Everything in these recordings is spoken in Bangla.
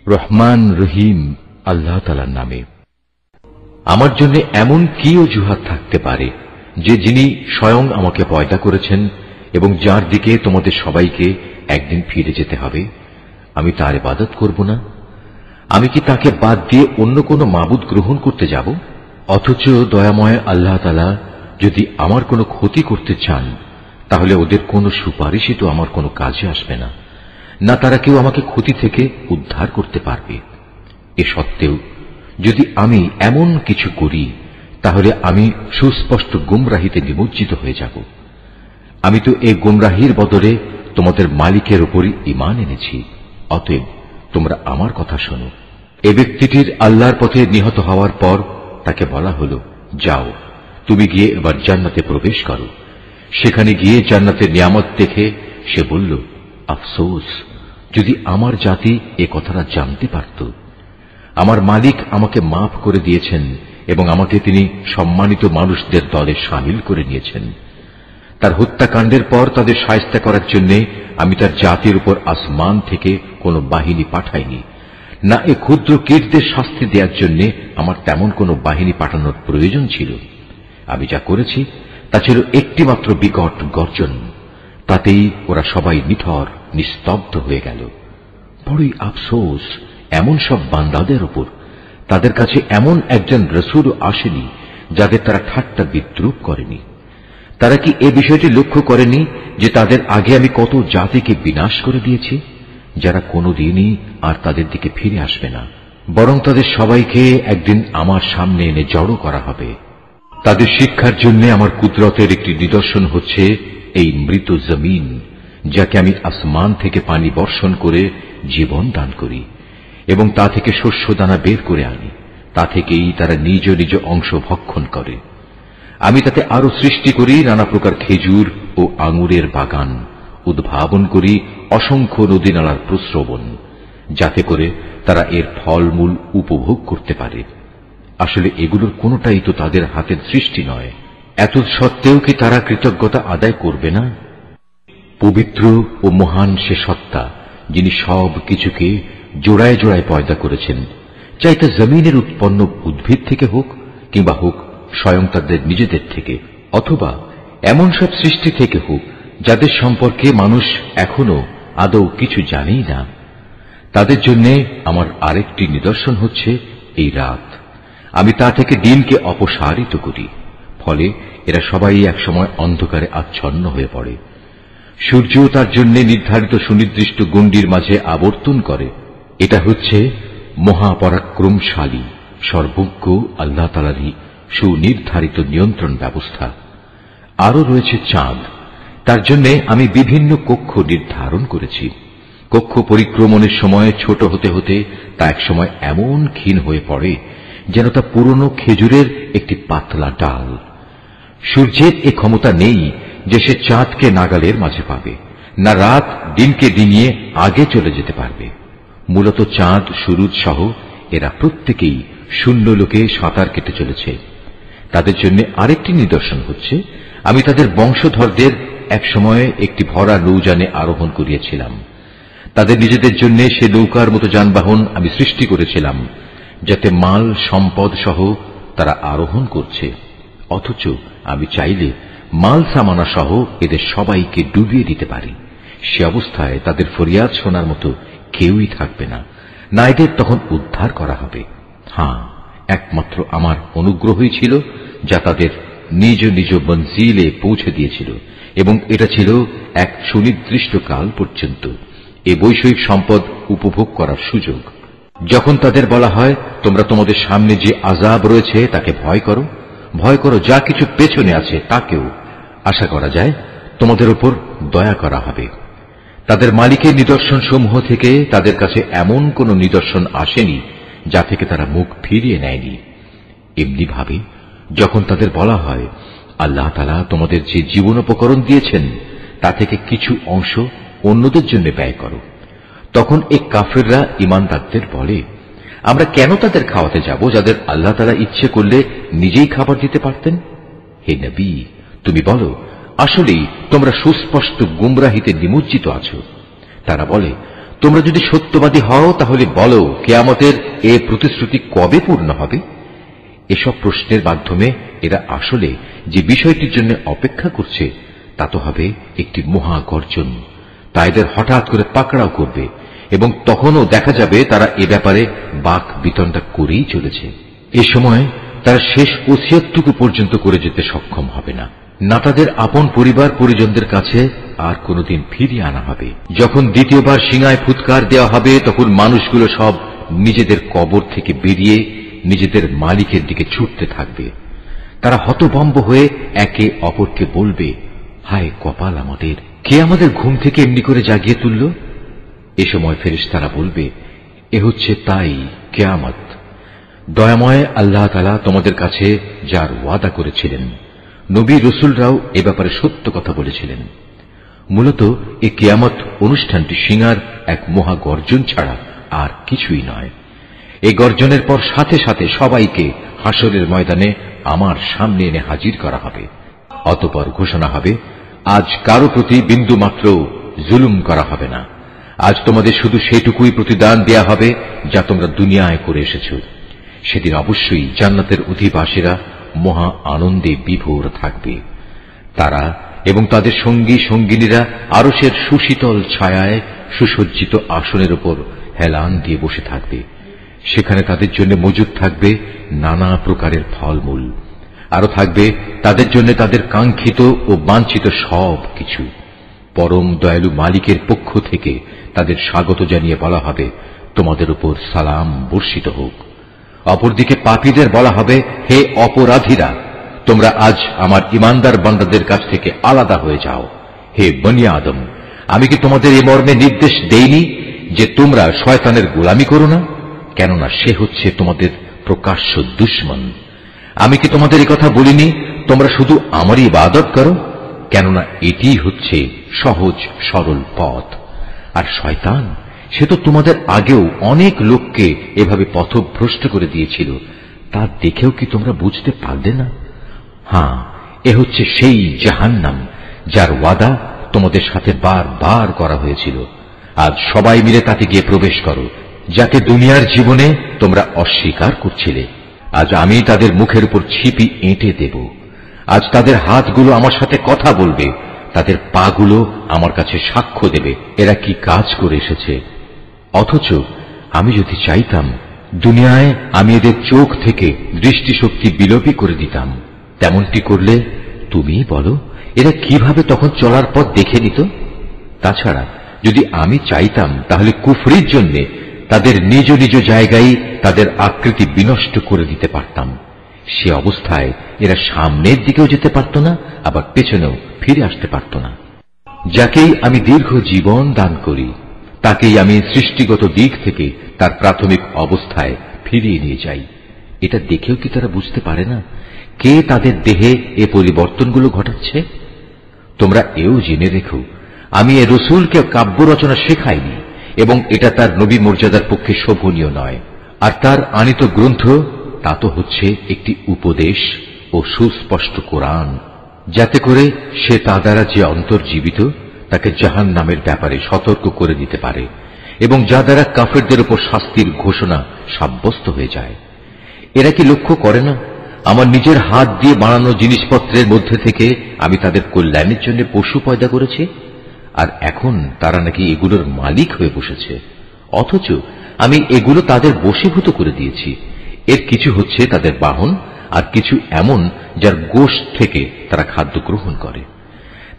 রহমান রহিম আল্লাহ তাআলার নামে। আমার জন্য এমন কি অজুহাত থাকতে পারে যে যিনি স্বয়ং আমাকে পয়দা করেছেন এবং যার দিকে তোমাদের সবাইকে একদিন ফিরে যেতে হবে, আমি তার ইবাদত করব না? আমি কি তাকে বাদ দিয়ে অন্য কোনো মাবুদ গ্রহণ করতে যাব? অথচ দয়াময় আল্লাহ তাআলা যদি আমার কোনো ক্ষতি করতে চান, তাহলে ওদের কোনো সুপারিশই তো আমার কোনো কাজে আসবে না, না তারা কেউ আমাকে ক্ষতি থেকে উদ্ধার করতে পারবে। এ সত্ত্বেও যদি আমি এমন কিছু করি, তাহলে আমি সুস্পষ্ট গুমরাহিতে নিমজ্জিত হয়ে যাব। আমি তো এই গুমরাহির বদলে তোমাদের মালিকের উপরই ঈমান এনেছি। অতএব তোমরা আমার কথা শোনো। এ ব্যক্তিটির আল্লাহর পথে নিহত হওয়ার পর তাকে বলা হল, যাও তুমি গিয়ে এবার জান্নাতে প্রবেশ করো। সেখানে গিয়ে জান্নাতের নিয়ামত দেখে সে বলল, আফসোস, যদি আমার জাতি এ কথাটা জানতে পারত। আমার মালিক আমাকে মাফ করে দিয়েছেন এবং আমাকে তিনি সম্মানিত মানুষদের দলে শামিল করে নিয়েছেন। তার হত্যাকাণ্ডের পর তাদের শায়েস্তা করার জন্য আমি তার জাতির উপর আসমান থেকে কোনো বাহিনী পাঠাইনি, না এ ক্ষুদ্র কীটদের শাস্তি দেওয়ার জন্য আমার তেমন কোনো বাহিনী পাঠানোর প্রয়োজন ছিল। আমি যা করেছি তা ছিল একটিমাত্র বিকট গর্জন, তাতেই ওরা সবাই নিথর নিস্তব্ধ হয়ে গেল। বড়ই আফসোস এমন সব বান্দাদের উপর, তাদের কাছে এমন একজন রসুলও আসেনি যাদের তারা ঠাট্টা বিদ্রুপ করেনি। তারা কি এ বিষয়টি লক্ষ্য করেনি যে তাদের আগে আমি কত জাতিকে বিনাশ করে দিয়েছি, যারা কোনোদিনই আর তাদের দিকে ফিরে আসবে না, বরং তাদের সবাইকে একদিন আমার সামনে এনে জড়ো করা হবে। তাদের শিক্ষার জন্য আমার কুদরতের একটি নিদর্শন হচ্ছে এই মৃত জমিন, যাকে আমি আসমান থেকে পানি বর্ষণ করে জীবন দান করি এবং তা থেকে শস্য দানা বের করে আনি। তা থেকেই তারা নিজ নিজ অংশ ভক্ষণ করে। আমি তাতে আরো সৃষ্টি করি নানা প্রকার খেজুর ও আঙুরের বাগান, উদ্ভাবন করি অসংখ্য নদী নালার প্রস্রবণ, যাতে করে তারা এর ফলমূল উপভোগ করতে পারে। আসলে এগুলোর কোনোটাই তো তাদের হাতের সৃষ্টি নয়। এত সত্ত্বেও কি তারা কৃতজ্ঞতা আদায় করবে না? পবিত্র ও মহান সে সত্তা, যিনি সব কিছুকে জোড়ায় জোড়ায় পয়দা করেছেন, চাই তা জমিনের উৎপন্ন উদ্ভিদ থেকে হোক কিংবা হোক স্বয়ং তাদের নিজেদের থেকে, অথবা এমন সব সৃষ্টি থেকে হোক যাদের সম্পর্কে মানুষ এখনো আদৌ কিছু জানেই না। তাদের জন্য আমার আরেকটি নিদর্শন হচ্ছে এই রাত। আমি তা থেকে দিনকে অপসারিত করি, ফলে এরা সবাই একসময় অন্ধকারে আচ্ছন্ন হয়ে পড়ে। সূর্য তার জন্য নির্ধারিত সুনির্দিষ্ট গণ্ডির মাঝে আবর্তন করে। এটা হচ্ছে মহাপরাক্রমশালী সর্বজ্ঞ আল্লাহ তাআলারই সুনির্ধারিত নিয়ন্ত্রণ ব্যবস্থা। আরো রয়েছে চাঁদ, তার জন্য আমি বিভিন্ন কক্ষ নির্ধারণ করেছি। কক্ষ পরিক্রমণের সময় ছোট হতে হতে তা একসময় এমন ক্ষীণ হয়ে পড়ে যেন তা পুরনো খেজুরের একটি পাতলা ডাল। সূর্যের এ ক্ষমতা নেই যে সে চাঁদকে নাগালের মাঝে পাবে, না রাত দিনকে ডিঙিয়ে আগে চলে যেতে পারবে। মূলত চাঁদ, সূরজ সহ এরা প্রত্যেকেই শূন্য লোকে সাঁতার কেটে চলেছে। তাদের জন্য আরেকটি নিদর্শন হচ্ছে, আমি তাদের বংশধরদের এক সময়ে একটি ভরা নৌযানে আরোহণ করিয়েছিলাম। তাদের নিজেদের জন্য সে নৌকার মতো যানবাহন আমি সৃষ্টি করেছিলাম, যাতে মাল সম্পদ সহ তারা আরোহণ করছে। অথচ আমি চাইলে মাল সামানা সহ এদের সবাইকে ডুবিয়ে দিতে পারি। সে অবস্থায় তাদের ফরিয়াদ শোনার মতো কেউই থাকবে না, না এদের তখন উদ্ধার করা হবে। হ্যাঁ, একমাত্র আমার অনুগ্রহই ছিল যা তাদের নিজ নিজ মঞ্জিলে পৌঁছে দিয়েছিল, এবং এটা ছিল এক সুনির্দিষ্ট কাল পর্যন্ত এ বৈষয়িক সম্পদ উপভোগ করার সুযোগ। যখন তাদের বলা হয়, তোমরা তোমাদের সামনে যে আযাব রয়েছে তাকে ভয় করো, ভয় করো যা কিছু পেছনে আছে তাকেও, আশা করা যায় তোমাদের উপর দয়া করা হবে। তাদের মালিকের নিদর্শন সমূহ থেকে তাদের কাছে এমন কোন নিদর্শন আসেনি যা থেকে তারা মুখ ফিরিয়ে নেয়নি। এমনি ভাবে যখন তাদের বলা হয়, আল্লাহ তাআলা তোমাদের যে জীবনোপকরণ দিয়েছেন তা থেকে কিছু অংশ অন্যদের জন্য ব্যয় করো, তখন এই কাফেররা ঈমানদারদের বলে, আমরা কেন তাদের খাওয়াতে যাব যাদের আল্লাহ তাআলা ইচ্ছে করলে নিজেই খাবার দিতে পারতেন? হে নবী, তুমি বলো, আসলেই তোমরা সুস্পষ্ট গুমরাহিতে নিমজ্জিত আছো। তারা বলে, তোমরা যদি সত্যবাদী হও তাহলে বলো কিয়ামতের এ প্রতিশ্রুতি কবে পূর্ণ হবে। এসব প্রশ্নের মাধ্যমে এরা আসলে যে বিষয়টির জন্য অপেক্ষা করছে তা তো হবে একটি মহাগর্জন। তা এদের হঠাৎ করে পাকড়াও করবে এবং তখনও দেখা যাবে তারা এ ব্যাপারে বাক বিতণ্ডা করেই চলেছে। এ সময় তারা শেষ ওসিয়তটুকু পর্যন্ত করে যেতে সক্ষম হবে না, না তাদের আপন পরিবার পরিজনদের কাছে আর কোনদিন ফিরিয়ে আনা হবে। যখন দ্বিতীয়বার সিঙায় ফুৎকার দেওয়া হবে তখন মানুষগুলো সব নিজেদের কবর থেকে বেরিয়ে নিজেদের মালিকের দিকে ছুটতে থাকবে। তারা হতভম্ব হয়ে একে অপরকে বলবে, হায় কপাল আমাদের, কে আমাদের ঘুম থেকে এমনি করে জাগিয়ে তুলল। এ সময় ফেরেশতারা বলবে, এ হচ্ছে তাই কিয়ামত। দয়াময় আল্লাহ তাআলা তোমাদের কাছে যার ওয়াদা করেছিলেন, নবী রসুলরাও এ ব্যাপারে সত্য কথা বলেছিলেন। মূলত এই কিয়ামত অনুষ্ঠানটি সিঙার এক মহা গর্জন ছাড়া আর কিছুই নয়। এই গর্জনের পর সাথে সাথে সবাইকে হাসরের ময়দানে আমার সামনে এনে হাজির করা হবে। অতঃপর ঘোষণা হবে, আজ কারো প্রতি বিন্দু মাত্র জুলুম করা হবে না। আজ তোমাদের শুধু সেটুকুই প্রতিদান দেয়া হবে যা তোমরা দুনিয়ায় করে এসেছ। সেদিন অবশ্যই জান্নাতের অধিবাসীরা মহা আনন্দে বিভোর থাকবে। তারা এবং তাদের সঙ্গী সঙ্গিনীরা আরশের সুশীতল ছায়ায় সুসজ্জিত আসনের উপর হেলান দিয়ে বসে থাকবে। সেখানে তাদের জন্য মজুদ থাকবে নানা প্রকারের ফলমূল, আরো থাকবে তাদের জন্য তাদের কাঙ্ক্ষিত ও বাঞ্ছিত সব কিছু। পরম দয়ালু মালিকের পক্ষ থেকে তাদের স্বাগত জানিয়ে বলা হবে, তোমাদের উপর সালাম বর্ষিত হোক। অপরদিকে পাপীদের বলা হবে, হে অপরাধীরা, তোমরা আজ আমার ইমানদার বান্দাদের কাছ থেকে আলাদা হয়ে যাও। হে বনি আদম, আমি কি তোমাদের এ মর্মে নির্দেশ দেইনি যে তোমরা শয়তানের গোলামি করো না? কেননা সে হচ্ছে তোমাদের প্রকাশ্য দুশমন। আমি কি তোমাদের কথা বলিনি তোমরা শুধু আমারই ইবাদত করো? কেননা এটি হচ্ছে সহজ সরল পথ। আর শয়তান সে তো তোমাদের আগেও অনেক লোককে এভাবে পথভ্রষ্ট করে দিয়েছিল, তা দেখেও কি তোমরা বুঝতে পারলে না? হ্যাঁ, এ হচ্ছে সেই জাহান্নাম যার ওয়াদা তোমাদের সাথে বারবার করা হয়েছিল। আজ সবাই মিলে তাতে গিয়ে প্রবেশ করো, যাকে দুনিয়ার জীবনে তোমরা অস্বীকার করছিলে। আজ আমি তাদের মুখের উপর ছিপি এঁটে দেব। আজ তাদের হাতগুলো আমার সাথে কথা বলবে, তাদের পাগুলো আমার কাছে সাক্ষ্য দেবে এরা কি কাজ করে এসেছে। অথচ আমি যদি চাইতাম, দুনিয়ায় আমি এদের চোখ থেকে দৃষ্টিশক্তি বিলোপী করে দিতাম। তেমনটি করলে তুমি বলো এরা কিভাবে তখন চলার পথ দেখে নিত? তাছাড়া যদি আমি চাইতাম তাহলে কুফরির জন্য তাদের নিজ নিজ জায়গায় তাদের আকৃতি বিনষ্ট করে দিতে পারতাম। সে অবস্থায় এরা সামনের দিকেও যেতে পারত না, আবার পেছনেও ফিরে আসতে পারত না। যাকেই আমি দীর্ঘ জীবন দান করি তাকেই আমি সৃষ্টিগত দিক থেকে তার প্রাথমিক অবস্থায় ফিরিয়ে নিয়ে যাই। এটা দেখেও কি তারা বুঝতে পারে না কে তাদের দেহে এ পরিবর্তনগুলো ঘটাচ্ছে? তোমরা এও জেনে রেখো, আমি এ রসুলকে কাব্য রচনা শেখাইনি এবং এটা তার নবী মর্যাদার পক্ষে শোভনীয় নয়। আর তার আনিত গ্রন্থ তা তো হচ্ছে একটি উপদেশ ও সুস্পষ্ট কোরআন, যাতে করে সে তা দ্বারা যে অন্তর্জীবিত তাকে জাহান্নামের ব্যাপারে সতর্ক করে দিতে পারে এবং যা দ্বারা কাফেরদের উপর শাস্তির ঘোষণা সাব্যস্ত হয়ে যায়। এরা কি লক্ষ্য করে না আমার নিজের হাত দিয়ে বানানো জিনিসপত্রের মধ্যে থেকে আমি তাদের কল্যাণের জন্য পশু পয়দা করেছি, আর এখন তারা নাকি এগুলোর মালিক হয়ে বসেছে। অথচ আমি এগুলো তাদের বশীভূত করে দিয়েছি। এর কিছু হচ্ছে তাদের বাহন, আর কিছু এমন যার গোশত থেকে তারা খাদ্য গ্রহণ করে।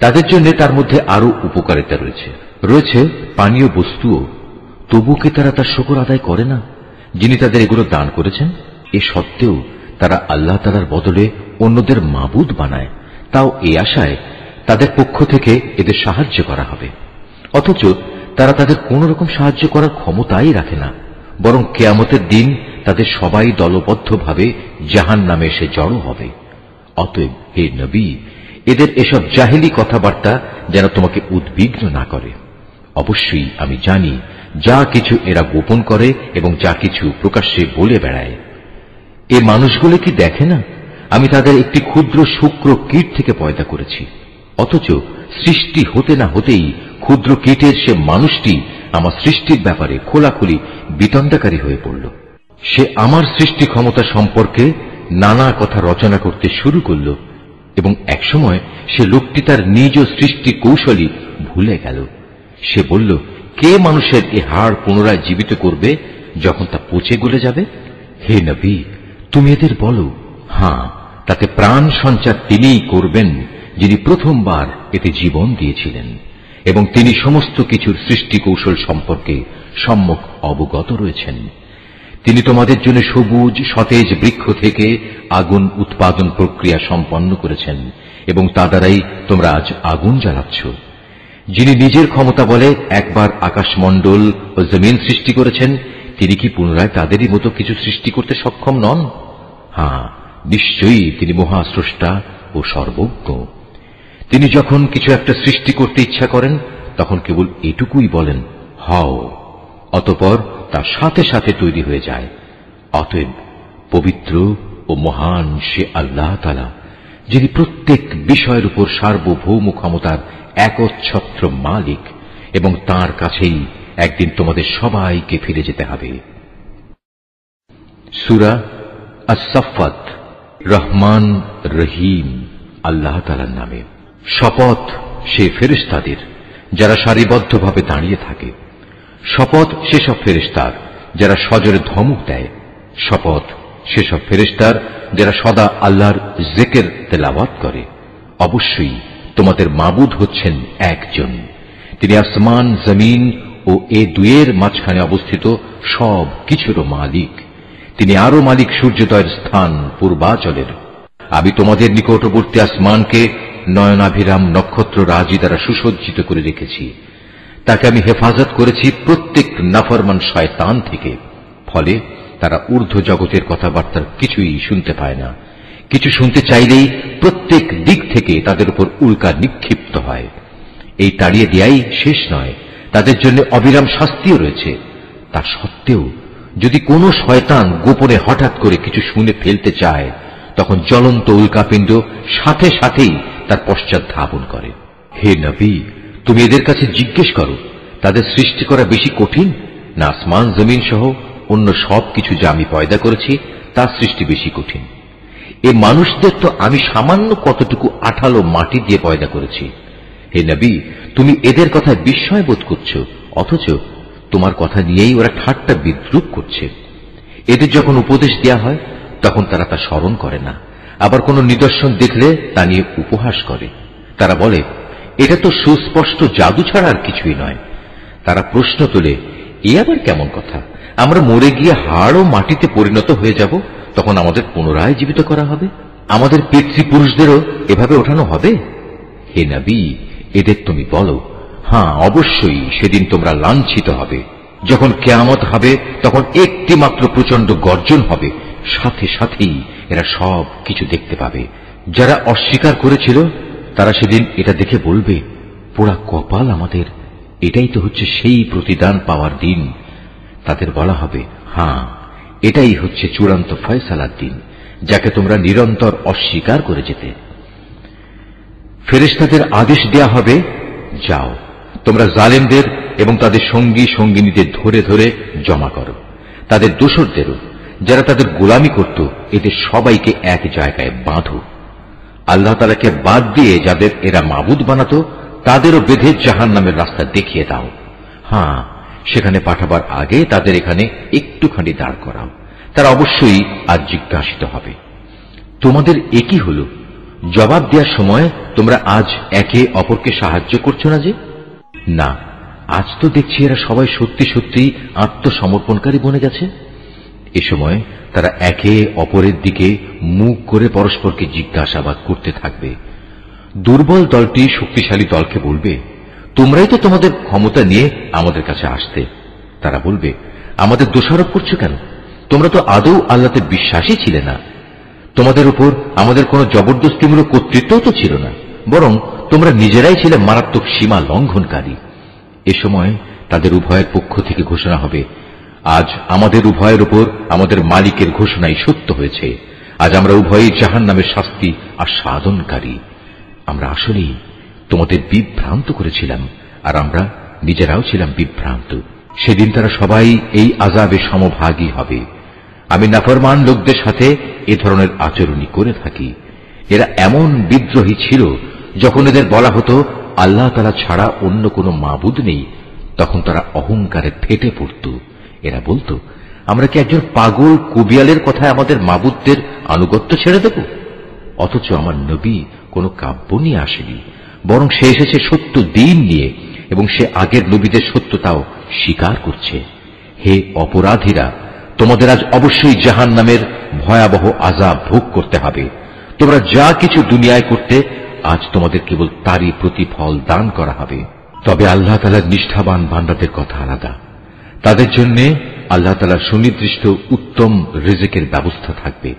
তাদের জন্য তার মধ্যে আরো উপকারিতা রয়েছে পানীয় বস্তুও। তবু কি তারা তার শুকর আদায় করে না যিনি তাদের এগুলো দান করেছেন? এ সত্ত্বেও তারা আল্লাহ তাআলার বদলে অন্যদের মাবুদ বানায়, তাও এই আশায় তাদের পক্ষ থেকে এদের সাহায্য করা হবে। অথচ তারা তাদের কোন রকম সাহায্য করার ক্ষমতাই রাখে না, বরং কিয়ামতের দিন তাদের সবাই দলবদ্ধভাবে জাহান্নামে এসে জড়ো হবে। অতএব হে নবী, এদের এসব জাহেলি কথাবার্তা যেন তোমাকে উদ্বিগ্ন না করে। অবশ্যই আমি জানি যা কিছু এরা গোপন করে এবং যা কিছু প্রকাশ্যে বলে বেড়ায়। এ মানুষগুলো কি দেখে না আমি তাদের একটি ক্ষুদ্র শুক্র কীট থেকে পয়দা করেছি? অথচ সৃষ্টি হতে না হতেই ক্ষুদ্র কীটের সে মানুষটি আমার সৃষ্টির ব্যাপারে খোলাখুলি বিতণ্ডাকারী হয়ে পড়ল। সে আমার সৃষ্টি ক্ষমতা সম্পর্কে নানা কথা রচনা করতে শুরু করল এবং একসময় সে লোকটি তার নিজ সৃষ্টি কৌশলই ভুলে গেল। সে বলল, কে মানুষের এ হাড় পুনরায় জীবিত করবে যখন তা পচে গলে যাবে? হে নবী, তুমি এদের বলো, হ্যাঁ, তাতে প্রাণ সঞ্চার তিনিই করবেন যিনি প্রথমবার এতে জীবন দিয়েছিলেন এবং তিনি সমস্ত কিছুর সৃষ্টি কৌশল সম্পর্কে সম্যক অবগত রয়েছেন। তিনি তোমাদের জন্য সবুজ সতেজ বৃক্ষ থেকে আগুন উৎপাদন প্রক্রিয়া সম্পন্ন করেছেন এবং তা দ্বারাই তোমরা আজ আগুন জ্বালাচ্ছ। যিনি নিজের ক্ষমতা বলে একবার আকাশমণ্ডল ও জমিন সৃষ্টি করেছেন, তিনি কি পুনরায় তাদেরই মতো কিছু সৃষ্টি করতে সক্ষম নন? হ্যাঁ, নিশ্চয়ই তিনি মহাস্রষ্টা ও সর্বজ্ঞ। তিনি যখন কিছু একটা সৃষ্টি করতে ইচ্ছা করেন তখন কেবল এটুকুই বলেন, হও, অতঃপর তার সাথে সাথে তৈরি হয়ে যায়। অতএব পবিত্র ও মহান সে আল্লাহ তাআলা, যিনি প্রত্যেক বিষয়ের উপর সার্বভৌম ক্ষমতার একচ্ছত্র মালিক, এবং তার কাছেই একদিন তোমাদের সবাইকে ফিরে যেতে হবে। সূরা আস-সাফফাত। রহমান রহিম আল্লাহ তাআলার নামে। শপথ সে ফেরেশতাদের যারা সারিবদ্ধভাবে দাঁড়িয়ে থাকে। শপথ সেসব ফেরেশতার যারা সজোরে ধমক দেয়। শপথ সেসব ফেরেশতার যারা সদা আল্লাহর জিকির তেলাওয়াত করে। অবশ্যই তোমাদের মাবুদ হচ্ছেন একজন। তিনি আসমান, জমিন ও এ দুয়ের মাঝখানে অবস্থিত সব কিছুরও মালিক। তিনি আরো মালিক সূর্যোদয়ের স্থান পূর্বাচলের। আমি তোমাদের নিকটবর্তী আসমানকে নয়নাভিরাম নক্ষত্র রাজি দ্বারা সুসজ্জিত করে রেখেছি। তাকে আমি হেফাজত করেছি প্রত্যেক নাফরমান শয়তান থেকে। ফলে তারা ঊর্ধ্ব জগতের কথাবার্তার কিছুই শুনতে পায় না। কিছু শুনতে চাইলেই প্রত্যেক দিক থেকে তাদের উপর উল্কা নিক্ষিপ্ত হয়। এই তাড়িয়ে দেয়াই শেষ নয়, তাদের জন্য অবিরাম শাস্তিও রয়েছে। তা সত্ত্বেও যদি কোনো শয়তান গোপনে হঠাৎ করে কিছু শুনে ফেলতে চায়, তখন জ্বলন্ত উল্কাপিণ্ড সাথে সাথেই তার পশ্চাৎ ধাবন করে। হে নবী, তুমি এদের কাছে জিজ্ঞেস করো, তাদের সৃষ্টি করা বেশি কঠিন না আসমান জমিন সহ অন্য সব কিছু যা আমি পয়দা করেছি তার সৃষ্টি বেশি কঠিন? এ মানুষদের তো আমি সামান্য কতটুকু আঠালো মাটি দিয়ে পয়দা করেছি। হে নবী, তুমি এদের কথায় বিস্ময় বোধ করছো, অথচ তোমার কথা নিয়েই ওরা ঠাট্টা বিদ্রুপ করছে। এদের যখন উপদেশ দেয়া হয় তখন তারা তা স্মরণ করে না, আবার কোনো নিদর্শন দেখলে তা নিয়ে উপহাস করে। তারা বলে, এটা তো সুস্পষ্ট জাদু ছাড়া আর কিছুই নয়। তারা প্রশ্ন তোলে, এ আবার কেমন কথা? আমরা মরে গিয়ে হাড় ও মাটিতে পরিণত হয়ে যাব, তখন আমাদের পুনরায় জীবিত করা হবে? আমাদের পিতৃপুরুষদেরও এভাবে ওঠানো হবে? হে নবী, এদের তুমি বলো, হ্যাঁ, অবশ্যই সেদিন তোমরা লাঞ্ছিত হবে। যখন কিয়ামত হবে তখন একটি মাত্র প্রচন্ড গর্জন হবে, সাথে সাথেই এরা সব কিছু দেখতে পাবে। যারা অস্বীকার করেছিল তারা সেদিন এটা দেখে বলবে, পোড়া কপাল আমাদের, এটাই তো হচ্ছে সেই প্রতিদান পাওয়ার দিন। তাদের বলা হবে, হ্যাঁ, এটাই হচ্ছে চূড়ান্ত ফয়সালার দিন, যাকে তোমরা নিরন্তর অস্বীকার করে যেতে। ফেরেশতাদের আদেশ দেয়া হবে, যাও, তোমরা জালেমদের এবং তাদের সঙ্গী সঙ্গিনীদের ধরে ধরে জমা করো, তাদের দোসরদেরও যারা তাদের গোলামি করত, এদের সবাইকে এক জায়গায় বাঁধো। আল্লাহ তাআলাকে বাদ দিয়ে যাদের এরা মাবুদ বানাতো তাদেরও বেঁধে জাহান্নামের রাস্তা দেখিয়ে দাও। হ্যাঁ, সেখানে পাঠাবার আগে তাদের এখানে একটুখানি দাঁড় করাও, তারা অবশ্যই আজ জিজ্ঞাসিত হবে। তোমাদের একই হল, জবাব দেওয়ার সময় তোমরা আজ একে অপরকে সাহায্য করছো না যে? না, আজ তো দেখছি এরা সবাই সত্যি সত্যি আত্মসমর্পণকারী বনে গেছে। এ সময় তারা একে অপরের দিকে মুখ করে পরস্পরকে জিজ্ঞাসাবাদ করতে থাকবে। দুর্বল দলটি শক্তিশালী দলকে বলবে, তোমরাই তো তোমাদের ক্ষমতা নিয়ে আমাদের কাছে আসতে। তারা বলবে, আমাদের দোষারোপ করছো কেন? তোমরা তো আদৌ আল্লাহতে বিশ্বাসী ছিলে না। তোমাদের উপর আমাদের কোনো জবরদস্তিমূলক কর্তৃত্ব তো ছিল না, বরং তোমরা নিজেরাই ছিলে মারাত্মক সীমা লঙ্ঘনকারী। এ সময় তাদের উভয়ের পক্ষ থেকে ঘোষণা হবে, আজ আমাদের উভয়ের উপর আমাদের মালিকের ঘোষণাই সত্য হয়েছে। আজ আমরা উভয়ই জাহান্নামের শাস্তি আস্বাদনকারী। আমরা আসলেই তোমাদের বিভ্রান্ত করেছিলাম, আর আমরা নিজেরাও ছিলাম বিভ্রান্ত। সেদিন তারা সবাই এই আযাবে সমভাগী হবে। আমি নাফরমান লোকদের সাথে এ ধরনের আচরণই করে থাকি। এরা এমন বিদ্রোহী ছিল, যখন এদের বলা হতো আল্লাহ তাআলা ছাড়া অন্য কোনো মাবুদ নেই, তখন তারা অহংকারে ফেটে পড়ত। এরা বলতো, আমরা কি একজন পাগল কুবিয়ালের কথায় আমাদের মাবুদদের আনুগত্য ছেড়ে দেব? অথচ আমার নবী কোনো কাব্য নিয়ে আসেনি, বরং সে এসেছে সত্য দিন নিয়ে, এবং সে আগের নবীদের সত্যতাও স্বীকার করছে। হে অপরাধীরা, তোমাদের আজ অবশ্যই জাহান্নামের ভয়াবহ আযাব ভোগ করতে হবে। তোমরা যা কিছু দুনিয়ায় করতে, আজ তোমাদের কেবল তারই প্রতিফল দান করা হবে। তবে আল্লাহ তাআলার নিষ্ঠাবান বান্দাদের কথা আলাদা। তাদের জন্য আল্লাহ তাআলার সুনির্দিষ্ট উত্তম রিজিকের ব্যবস্থা থাকবে,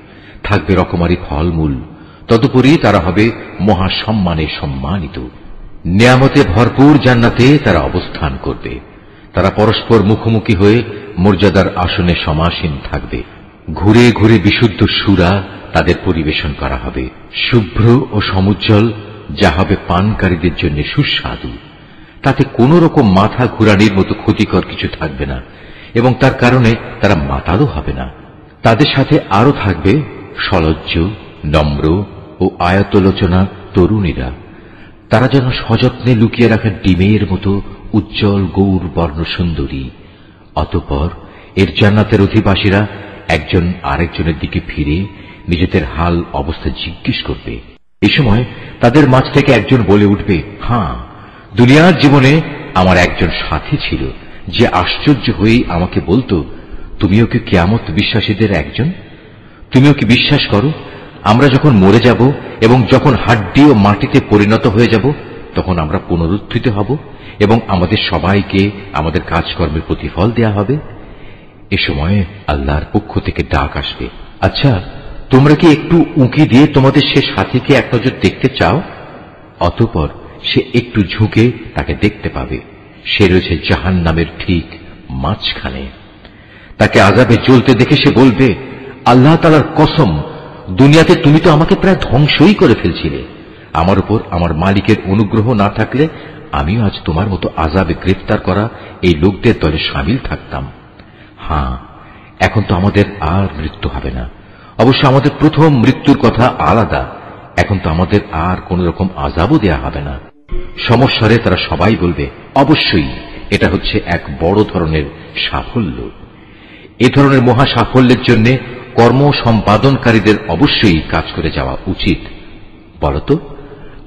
থাকবে রকমারি ফলমূল। তদুপরি তারা হবে মহা সম্মানে সম্মানিত। নিয়ামতে ভরপুর জান্নাতে তারা অবস্থান করবে। তারা পরস্পর মুখোমুখি হয়ে মর্যাদার আসনে সমাসীন থাকবে। ঘুরে ঘুরে বিশুদ্ধ সুরা তাদের পরিবেশন করা হবে, শুভ্র ও সমুজ্জ্বল, যা হবে পানকারীদের জন্য সুস্বাদু। তাতে কোন রকম মাথা ঘুরানির মতো ক্ষতিকর কিছু থাকবে না, এবং তার কারণে তারা মাতালও হবে না। তাদের সাথে আরো থাকবে সলজ্জ, নম্র ও আয়তলোচনা তরুণীরা। তারা যেন সযত্নে লুকিয়ে রাখা ডিমের মতো উজ্জ্বল গৌর বর্ণ সুন্দরী। অতঃপর এর জান্নাতের অধিবাসীরা একজন আরেকজনের দিকে ফিরে নিজেদের হাল অবস্থা জিজ্ঞেস করবে। এই সময় তাদের মাঝ থেকে একজন বলে উঠবে, হ্যাঁ, দুনিয়ার জীবনে আমার একজন সাথী ছিল, যে আশ্চর্য হয়েই আমাকে বলতো, তুমিও কি কিয়ামত বিশ্বাসীদের একজন? তুমিও কি বিশ্বাস করো আমরা যখন মরে যাব এবং যখন হাড্ডি ও মাটিতে পরিণত হয়ে যাব, তখন আমরা পুনরুত্থিত হব এবং আমাদের সবাইকে আমাদের কাজকর্মের প্রতিফল দেয়া হবে? এ সময় আল্লাহর পক্ষ থেকে ডাক আসবে, আচ্ছা, তোমরা কি একটু উঁকি দিয়ে তোমাদের সে সাথীকে এক নজর দেখতে চাও? অতঃপর সে একটু ঝুঁকে তাকে দেখতে পাবে। সে রয়েছে জাহান্নামের ঠিক মাঝখানে। তাকে আযাবে জ্বলতে দেখে সে বলবে, আল্লাহ তাআলার কসম, দুনিয়াতে তুমি তো আমাকে প্রায় ধ্বংসই করে ফেলছিলে। আমার উপর আমার মালিকের অনুগ্রহ না থাকলে আমিও আজ তোমার মতো আযাবে গ্রেফতার করা এই লোকদের দলে শামিল থাকতাম। হ্যাঁ, এখন তো আমাদের আর মৃত্যু হবে না। অবশ্য আমাদের প্রথম মৃত্যুর কথা আলাদা। এখন তো আমাদের আর কোন রকম আযাবও দেয়া হবে না। সমস্যারে তারা সবাই বলবে, অবশ্যই এটা হচ্ছে এক বড় ধরনের সাফল্য। এ ধরনের মহা সাফল্যের জন্য কর্ম সম্পাদনকারীদের অবশ্যই কাজ করে যাওয়া উচিত। বলতো,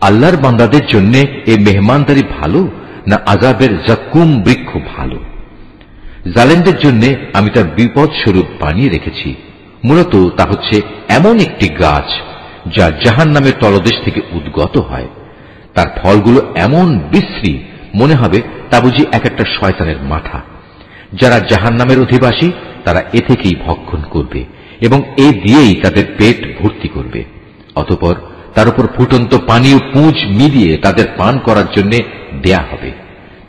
আল্লাহর বান্দাদের জন্য এই মেহমানদারি ভালো, না আযাবের জাক্কুম বৃক্ষ ভালো? জালেমদের জন্য আমি তার বিপদ স্বরূপ বানিয়ে রেখেছি। মূলত তা হচ্ছে এমন একটি গাছ যা জাহান্নামের তলদেশ থেকে উদ্গত হয়। তার ফলগুলো এমন বিশ্রী, মনে হবে তা বুঝি এক একটা শয়তানের মাথা। যারা জাহান্নামের অধিবাসী তারা এ থেকেই ভক্ষণ করবে এবং এ দিয়েই তাদের পেট ভর্তি করবে। অতঃপর তার উপর ফুটন্ত পানি ও পুঁজ মিলিয়ে তাদের পান করার জন্য দেয়া হবে।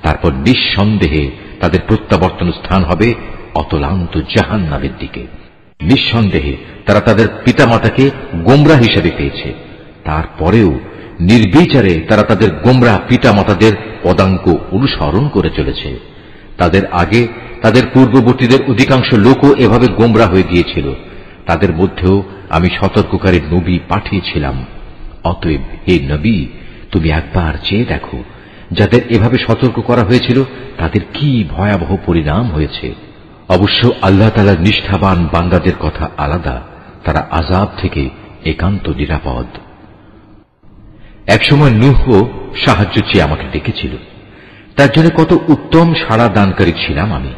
তারপর নিঃসন্দেহে তাদের প্রত্যাবর্তন স্থান হবে অতলান্ত জাহান্নামের দিকে। নিঃসন্দেহে তারা তাদের পিতামাতাকে গোমরা হিসেবে পেয়েছে। তারপরেও নির্বিচারে তারা তাদের গোমরা পিতামাতাদের পদাঙ্ক অনুসরণ করে চলেছে। তাদের আগে তাদের পূর্ববর্তীদের অধিকাংশ লোকও এভাবে গোমরা হয়ে গিয়েছিল। তাদের মধ্যেও আমি সতর্ককারী নবী পাঠিয়েছিলাম। অতএব হে নবী, তুমি একবার চেয়ে দেখো, যাদের এভাবে সতর্ক করা হয়েছিল তাদের কি ভয়াবহ পরিণাম হয়েছে। অবশ্য আল্লাহ তাআলার নিষ্ঠাবান বান্দাদের কথা আলাদা। তারা আযাব থেকে একান্ত নিরাপদ। একসময় নূহ সাহায্য চেয়ে আমাকে ডেকেছিল। তার জন্য কত উত্তম সাড়া দানকারী ছিলাম আমি।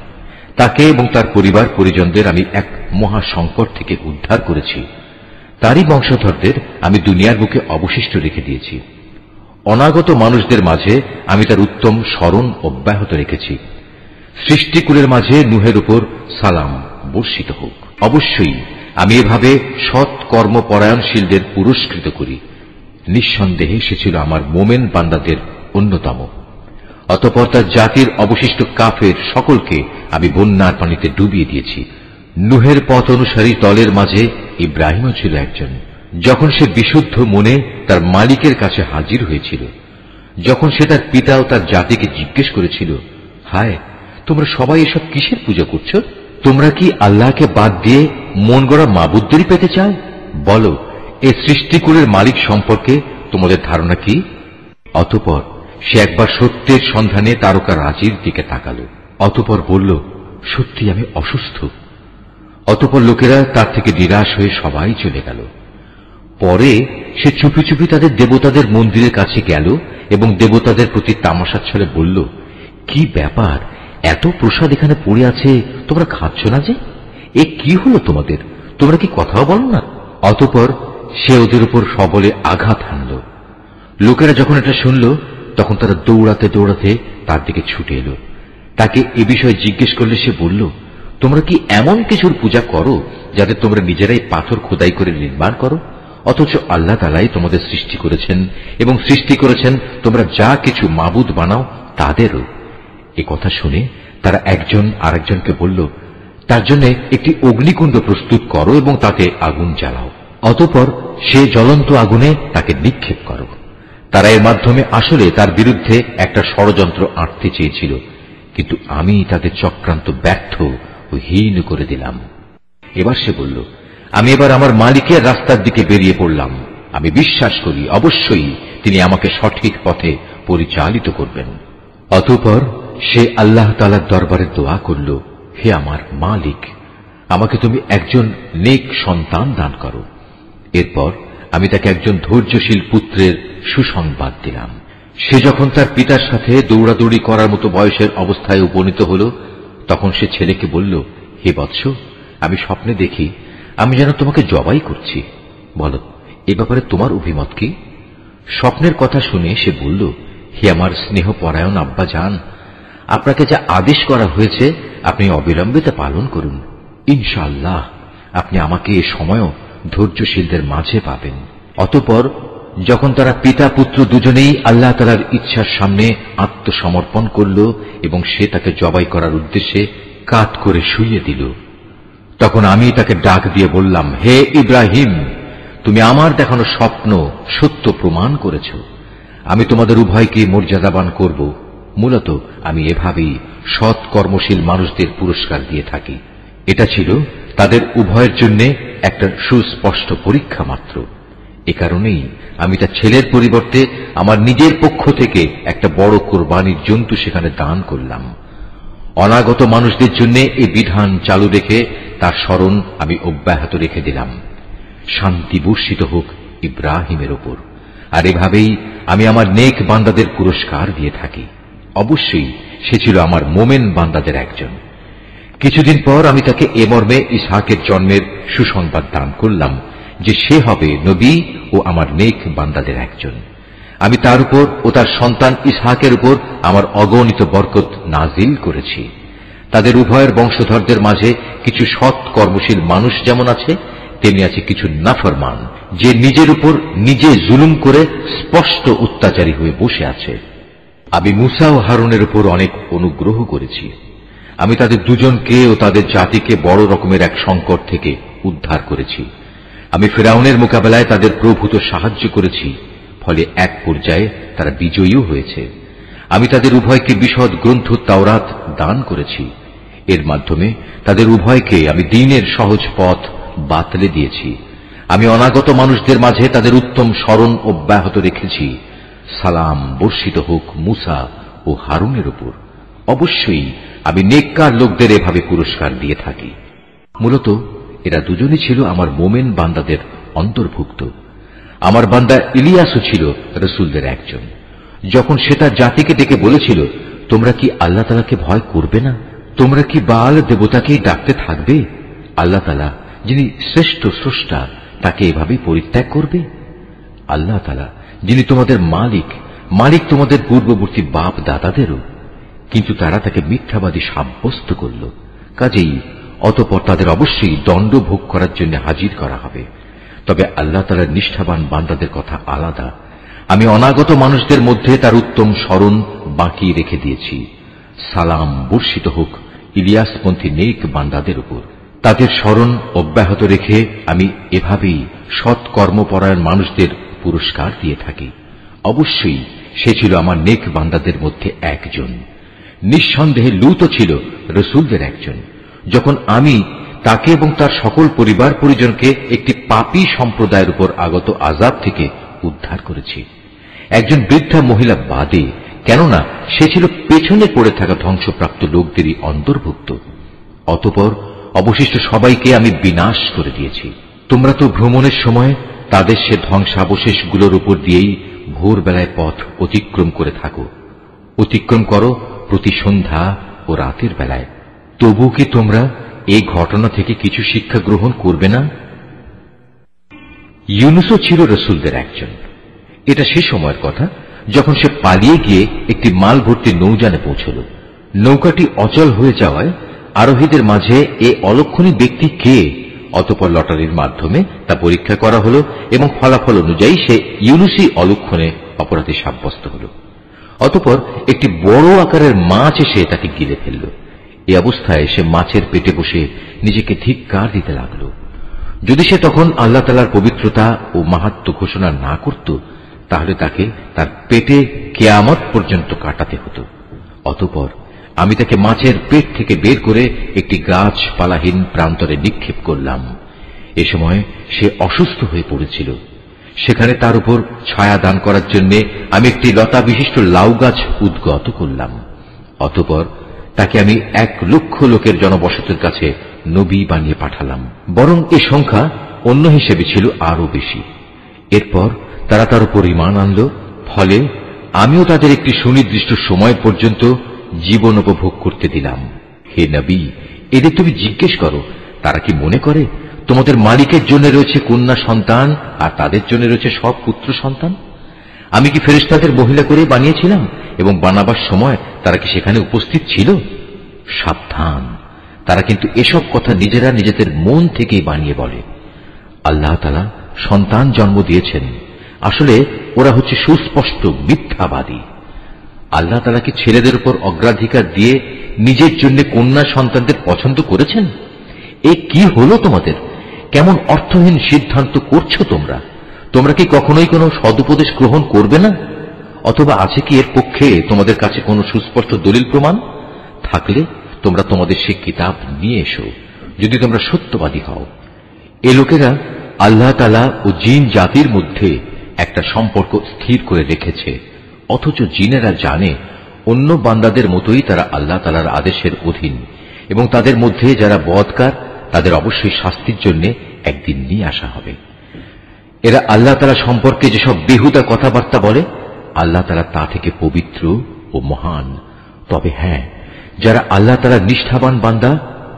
তাকে এবং তার পরিবার পরিজনদের আমি এক মহা সংকট থেকে উদ্ধার করেছি। তারই বংশধরদের আমি দুনিয়ার বুকে অবশিষ্ট রেখে দিয়েছি। অনাগত মানুষদের মাঝে আমি তার উত্তম স্মরণ অব্যাহত রেখেছি। সৃষ্টিকুলের মাঝে নূহের উপর সালাম বর্ষিত হোক। অবশ্যই আমি এভাবে সৎ কর্মপরায়ণশীলদের পুরস্কৃত করি। নিঃসন্দেহে সে ছিল আমার মোমেন বান্দাদের অন্যতম। অতঃপর তার জাতির অবশিষ্ট কাফের সকলকে আমি বন্যার পানিতে ডুবিয়ে দিয়েছি। নূহের পথ অনুসারী দলের মাঝে ইব্রাহিমও ছিল একজন। যখন সে বিশুদ্ধ মনে তার মালিকের কাছে হাজির হয়েছিল, যখন সে তার পিতা ও তার জাতিকে জিজ্ঞেস করেছিল, হায়, তোমরা সবাই এসব কিসের পূজা করছো? তোমরা কি আল্লাহকে বাদ দিয়ে মন গড়া মাবুদদেরই পেতে চাও? বলো, এই সৃষ্টিকুলের মালিক সম্পর্কে তোমাদের ধারণা কি? অতঃপর সে একবার সত্যের সন্ধানে তারকা রাজির দিকে তাকাল। অতঃপর বলল, সত্যি আমি অসুস্থ। অতঃপর লোকেরা তার থেকে নিরাশ হয়ে সবাই চলে গেল। পরে সে চুপি চুপি তাদের দেবতাদের মন্দিরের কাছে গেল এবং দেবতাদের প্রতি তামাশা ছেড়ে বলল, কি ব্যাপার, এত প্রসাদ এখানে পড়ে আছে, তোমরা খাচ্ছ না যে? এ কি হলো তোমাদের? তোমরা কি কথাও বলো না? অতঃপর সে ওদের উপর সবলে আঘাত হানল। লোকেরা যখন এটা শুনল, তখন তারা দৌড়াতে দৌড়াতে তার দিকে ছুটে এলো। তাকে এ বিষয়ে জিজ্ঞেস করলে সে বলল, তোমরা কি এমন কিছুর পূজা করো যাতে তোমরা নিজেরাই পাথর খোদাই করে নির্মাণ করো, অথচ আল্লাহ তাআলাই তোমাদের সৃষ্টি করেছেন এবং সৃষ্টি করেছেন তোমরা যা কিছু মাবুদ বানাও তাদেরও? এ কথা শুনে তারা একজন আরেকজনকে বলল, তার জন্য একটি অগ্নিকুণ্ড প্রস্তুত করো এবং তাতে আগুন জ্বালাও। অতঃপর সে জ্বলন্ত আগুনে তাকে নিক্ষেপ করো। তারা এর মাধ্যমে আসলে তার বিরুদ্ধে একটা ষড়যন্ত্র আঁটতে চেয়েছিল, কিন্তু আমি তাদের চক্রান্ত ব্যর্থ ও হীন করে দিলাম। এবার সে বলল, আমি এবার আমার মালিকের রাস্তার দিকে বেরিয়ে পড়লাম। আমি বিশ্বাস করি অবশ্যই তিনি আমাকে সঠিক পথে পরিচালিত করবেন। অতঃপর সে আল্লাহ তাআলার দরবারে দোয়া করল, হে আমার মালিক, আমাকে তুমি একজন নেক সন্তান দান করো। এরপর আমি তাকে একজন ধৈর্যশীল পুত্রের সুসংবাদ দিলাম। সে যখন তার পিতার সাথে দৌড়াদৌড়ি করার মতো বয়সের অবস্থায় উপনীত হল, তখন সে ছেলেকে বলল, হে বৎস, আমি স্বপ্নে দেখি আমি যেন তোমাকে জবাই করছি। বলো, এ ব্যাপারে তোমার অভিমত কি? স্বপ্নের কথা শুনে সে বলল, হে আমার স্নেহপরায়ণ আব্বা জান, আপনাকে যা আদেশ করা হয়েছে আপনি অবিলম্বে তা পালন করুন। ইনশাআল্লাহ আপনি আমাকে এ সময়ও ধৈর্যশীলদের মাঝে পাবেন। অতঃপর যখন তারা পিতা পুত্র দুজনেই আল্লাহ তাআলার ইচ্ছার সামনে আত্মসমর্পণ করল এবং সে তাকে জবাই করার উদ্দেশ্যে কাত করে শুইয়ে দিল, তখন আমি তাকে ডাক দিয়ে বললাম, হে ইব্রাহিম, তুমি আমার দেখানো স্বপ্ন সত্য প্রমাণ করেছ। আমি তোমাদের উভয়কে মর্যাদাবান করব। মূলত আমি এভাবেই সৎ কর্মশীল মানুষদের পুরস্কার দিয়ে থাকি। এটা ছিল তাদের উভয়ের জন্য একটা সুস্পষ্ট পরীক্ষা মাত্র। এ কারণেই আমি তার ছেলের পরিবর্তে আমার নিজের পক্ষ থেকে একটা বড় কোরবানির জন্তু সেখানে দান করলাম। অনাগত মানুষদের জন্য এই বিধান চালু রেখে তার স্মরণ আমি অব্যাহত রেখে দিলাম। শান্তি বর্ষিত হোক ইব্রাহিমের ওপর। আর এভাবেই আমি আমার নেক বান্দাদের পুরস্কার দিয়ে থাকি। অবশ্যই সে ছিল আমার মোমেন বান্দাদের একজন। কিছুদিন পর আমি তাকে এ মর্মে ইসহাকের জন্মের সুসংবাদ দান করলাম যে সে হবে নবী ও আমার নেক বান্দাদের একজন। আমি তার উপর ও তার সন্তান ইসহাকের উপর আমার অগণিত বরকত নাজিল করেছি। তাদের উভয়ের বংশধরদের মাঝে কিছু সৎ কর্মশীল মানুষ যেমন আছে, তেমনি আছে কিছু নাফরমান, যে নিজের উপর নিজে জুলুম করে স্পষ্ট অত্যাচারী হয়ে বসে আছে। আমি মুসা ও হারুনের উপর অনেক অনুগ্রহ করেছি। আমি তাদের দুজনকে ও তাদের জাতিকে বড় রকমের এক সংকট থেকে উদ্ধার করেছি। আমি ফিরআউনের মোকাবেলায় তাদের প্রভূত সাহায্য করেছি, ফলে এক পর্যায়ে তারা বিজয়ীও হয়েছে। আমি তাদের উভয়কে বিশদ গ্রন্থ তাওরাত দান করেছি। এর মাধ্যমে তাদের উভয়কে আমি দ্বীনের সহজ পথ বাতলে দিয়েছি। আমি অনাগত মানুষদের মাঝে তাদের উত্তম স্মরণ অব্যাহত রেখেছি। সালাম বর্ষিত হোক মুসা ও হারুনের উপর। অবশ্যই আমি নেককার লোকদের এভাবে পুরস্কার দিয়ে থাকি। মূলত এরা দুজনই ছিল আমার মোমেন বান্দাদের অন্তর্ভুক্ত। আমার বান্দা ইলিয়াসও ছিল রসুলদের একজন। যখন সে তার জাতিকে ডেকে বলেছিল, তোমরা কি আল্লাহ তাআলাকে ভয় করবে না? তোমরা কি বাল দেবতাকেই ডাকতে থাকবে? আল্লাহ তাআলা যিনি শ্রেষ্ঠ স্রষ্টা, তাকে এভাবেই পরিত্যাগ করবে? আল্লাহ তাআলা যিনি তোমাদের মালিক তোমাদের পূর্ববর্তী বাপ দাদাদেরও। কিন্তু তারা তাকে মিথ্যাবাদী সাব্যস্ত করল। কাজেই অতঃপর তাদের অবশ্যই দণ্ড ভোগ করার জন্য হাজির করা হবে। তবে আল্লাহ তাআলার নিষ্ঠাবান বান্দাদের কথা আলাদা। আমি অনাগত মানুষদের মধ্যে তার উত্তম স্মরণ বাকি রেখে দিয়েছি। সালাম বর্ষিত হোক ইলিয়াসপন্থী নেক বান্দাদের উপর। তাদের স্মরণ অব্যাহত রেখে আমি এভাবেই সৎ কর্মপরায়ণ মানুষদের পুরস্কার দিয়ে থাকি। অবশ্যই সে ছিল আমার নেক বান্দাদের মধ্যে একজন। নিঃসন্দেহে লূতও ছিল রসুলদের একজন। যখন আমি তাকে এবং তার সকল পরিবার পরিজনকে একটি পাপী সম্প্রদায়ের উপর আগত আযাব থেকে উদ্ধার করেছি, একজন বৃদ্ধা মহিলা বাদে, কেননা সে ছিল পেছনে পড়ে থাকা ধ্বংসপ্রাপ্ত লোকদেরই অন্তর্ভুক্ত। অতঃপর অবশিষ্ট সবাইকে আমি বিনাশ করে দিয়েছি। তোমরা তো ভ্রমণের সময় তাদের সে ধ্বংসাবশেষগুলোর উপর দিয়েই ভোরবেলায় পথ অতিক্রম করে থাকো, অতিক্রম করো প্রতি সন্ধ্যা ও রাতের বেলায়। তবু কি তোমরা এই ঘটনা থেকে কিছু শিক্ষা গ্রহণ করবে না? ইউনুসও ছিল রসুলদের একজন। এটা সে সময়ের কথা যখন সে পালিয়ে গিয়ে একটি মাল ভর্তি নৌযানে পৌঁছল। নৌকাটি অচল হয়ে যাওয়ায় আরোহীদের মাঝে এ অলক্ষণী ব্যক্তি কে? অতঃপর লটারির মাধ্যমে তা পরীক্ষা করা হল এবং ফলাফল অনুযায়ী সে ইউনুসই অলক্ষণে অপরাধী সাব্যস্ত হল। অতঃপর একটি বড় আকারের মাছ এসে তাকে গিলে ফেলল। এই অবস্থায় সে মাছের পেটে বসে নিজেকে ধিক্কার দিতে লাগল। যদি সে তখন আল্লাহ তাআলার পবিত্রতা ও মাহাত্ম্য ঘোষণা না করত, তাহলে তাকে তার পেটে কিয়ামত পর্যন্ত কাটাতে হতো। অতঃপর আমি তাকে মাছের পেট থেকে বের করে একটি গাছপালাহীন প্রান্তরে নিক্ষেপ করলাম। এ সময় সে অসুস্থ হয়ে পড়েছিল। সেখানে তার উপর ছায়া দান করার জন্য আমি একটি লতা বিশিষ্ট লাউ গাছ উদ্গত করলাম। অতঃপর তাকে আমি 1,00,000 লোকের জনবসতির কাছে নবী বানিয়ে পাঠালাম, বরং এ সংখ্যা অন্য হিসেবে ছিল আরো বেশি। এরপর তারা তার উপর ঈমান আনল। ফলে আমিও তাদের একটি সুনির্দিষ্ট সময় পর্যন্ত জীবন উপভোগ করতে দিলাম। হে নবী, এদের তুমি জিজ্ঞেস করো, তারা কি মনে করে তোমাদের মালিকের জন্য রয়েছে কন্যা সন্তান আর তাদের জন্য রয়েছে সব পুত্র সন্তান? আমি কি ফেরেশতাদের মহিলা করে বানিয়েছিলাম এবং বানাবার সময় তারা কি সেখানে উপস্থিত ছিল? সাবধান, তারা কিন্তু এসব কথা নিজেরা নিজেদের মন থেকেই বানিয়ে বলে। আল্লাহ তাআলা সন্তান জন্ম দিয়েছেন, আসলে ওরা হচ্ছে সুস্পষ্ট মিথ্যাবাদী। আল্লাহ তাআলা কি ছেলেদের উপর অগ্রাধিকার দিয়ে নিজের জন্য কন্যা সন্তানদের পছন্দ করেছেন? এ কি হলো তোমাদের? কেমন অর্থহীন সিদ্ধান্ত করছো তোমরা? তোমরা কি কখনোই কোনো সদুপদেশ গ্রহণ করবে না? অথবা আছে কি এর পক্ষে তোমাদের কাছে কোনো সুস্পষ্ট দলিল প্রমাণ? থাকলে তোমরা তোমাদের সে কিতাব নিয়ে এসো, যদি তোমরা সত্যবাদী হও। এ লোকেরা আল্লাহ তাআলা ও জিন জাতির মধ্যে একটা সম্পর্ক স্থির করে রেখেছে, অথচ জিনেরা জানে অন্য বান্দাদের মতোই তারা আল্লাহ তাআলার আদেশের অধীন, এবং তাদের মধ্যে যারা বদকার তাদের অবশ্যই শাস্তির জন্য একদিন নিয়ে আসা হবে। এরা আল্লাহ তাআলা সম্পর্কে যেসব বেহুদা কথাবার্তা বলে, আল্লাহ তাআলা তা থেকে পবিত্র ও মহান। তবে হ্যাঁ, যারা আল্লাহ তাআলার নিষ্ঠাবান বান্দা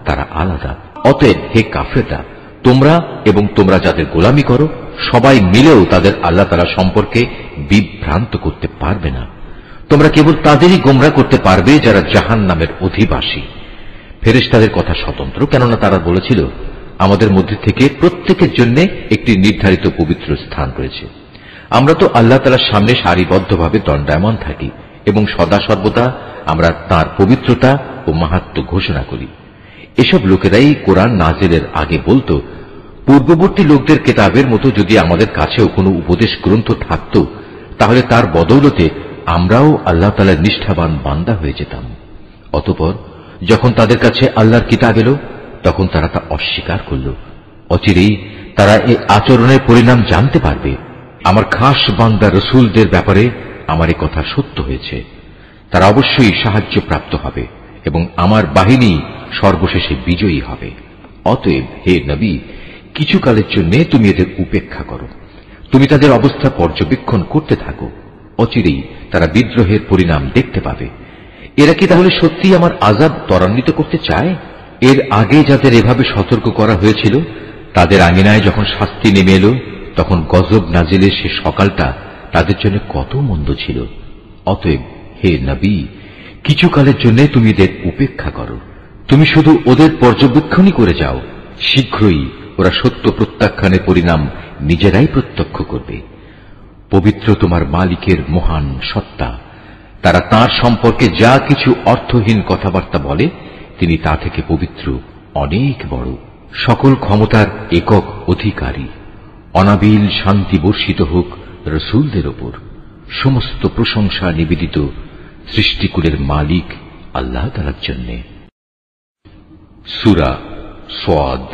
তারা আলাদা। অতএব হে কাফেররা, তোমরা এবং তোমরা যাদের গোলামি করো সবাই মিলেও তাদের আল্লাহ তাআলা সম্পর্কে বিভ্রান্ত করতে পারবে না। তোমরা কেবল তাদেরই গোমরা করতে পারবে যারা জাহান্নামের অধিবাসী। ফেরেশতাদের কথা স্বতন্ত্র, কেননা তারা বলেছিল আমাদের মধ্যে থেকে প্রত্যেকের জন্য একটি নির্ধারিত পবিত্র স্থান রয়েছে। আমরা তো আল্লাহ তাআলার সামনে সারিবদ্ধভাবে দণ্ডায়মান থাকি এবং সদা সর্বদা আমরা তাঁর পবিত্রতা ও মাহাত্ম্য ঘোষণা করি। এসব লোকেরাই কোরআন নাজিলের আগে বলতো, পূর্ববর্তী লোকদের কেতাবের মতো যদি আমাদের কাছেও কোনো উপদেশ গ্রন্থ থাকত, তাহলে তার বদৌলতে আমরাও আল্লাহ তাআলার নিষ্ঠাবান বান্দা হয়ে যেতাম। অতঃপর যখন তাদের কাছে আল্লাহর কিতাব এলো, তখন তারা তা অস্বীকার করল। অচিরেই তারা এই আচরণের পরিণাম জানতে পারবে। আমার খাস বান্দা রসুলদের ব্যাপারে আমার এই কথা সত্য হয়েছে। তারা অবশ্যই সাহায্য প্রাপ্ত হবে এবং আমার বাহিনী সর্বশেষে বিজয়ী হবে। অতএব হে নবী, কিছু কালের জন্য তুমি এদের উপেক্ষা করো, তুমি তাদের অবস্থা পর্যবেক্ষণ করতে থাকো। অচিরেই তারা বিদ্রোহের পরিণাম দেখতে পাবে। এরা কি তাহলে সত্যি আমার আযাব ত্বরান্বিত করতে চায়? এর আগে যাদের এভাবে সতর্ক করা হয়েছিল, তাদের আঙিনায় যখন শাস্তি নেমে এলো, তখন গজব নাজিলের সে সকালটা তাদের জন্য কত মন্দ ছিল। অতএব হে নবী, কিছু কালের জন্য তুমি এদের উপেক্ষা করো, তুমি শুধু ওদের পর্যবেক্ষণই করে যাও। শীঘ্রই ওরা সত্য প্রত্যাখ্যানের পরিণাম নিজেরাই প্রত্যক্ষ করবে। পবিত্র তোমার মালিকের মহান সত্তা। তারা তাঁর সম্পর্কে যা কিছু অর্থহীন কথাবার্তা বলে, তিনি তা থেকে পবিত্র, অনেক বড়, সকল ক্ষমতার একক অধিকারী। অনাবিল শান্তি বর্ষিত হোক রসুলদের ওপর। সমস্ত প্রশংসা নিবেদিত সৃষ্টিকুলের মালিক আল্লাহ তাআলার জন্য। সূরা সাদ।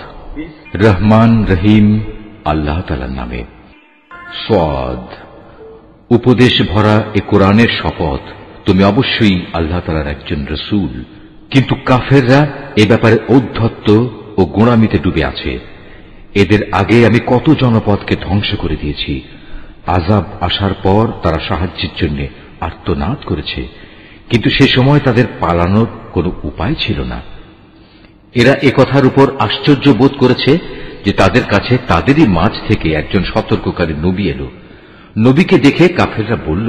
রহমান রহিম আল্লাহ তাআলার নামে। সাদ। উপদেশ ভরা এ কোরআনের শপথ, তুমি অবশ্যই আল্লাহ তাআলার একজন রাসূল। কিন্তু কাফেররা এ ব্যাপারে ঔদ্ধত্য ও গোঁড়ামিতে ডুবে আছে। এদের আগে আমি কত জনপদকে ধ্বংস করে দিয়েছি। আযাব আসার পর তারা সাহায্যের জন্য আর্তনাদ করেছে, কিন্তু সে সময় তাদের পালানোর কোনো উপায় ছিল না। এরা একথার উপর আশ্চর্য বোধ করেছে যে তাদের কাছে তাদেরই মাঝ থেকে একজন সতর্ককারী নবী এলো। নবীকে দেখে কাফেররা বলল,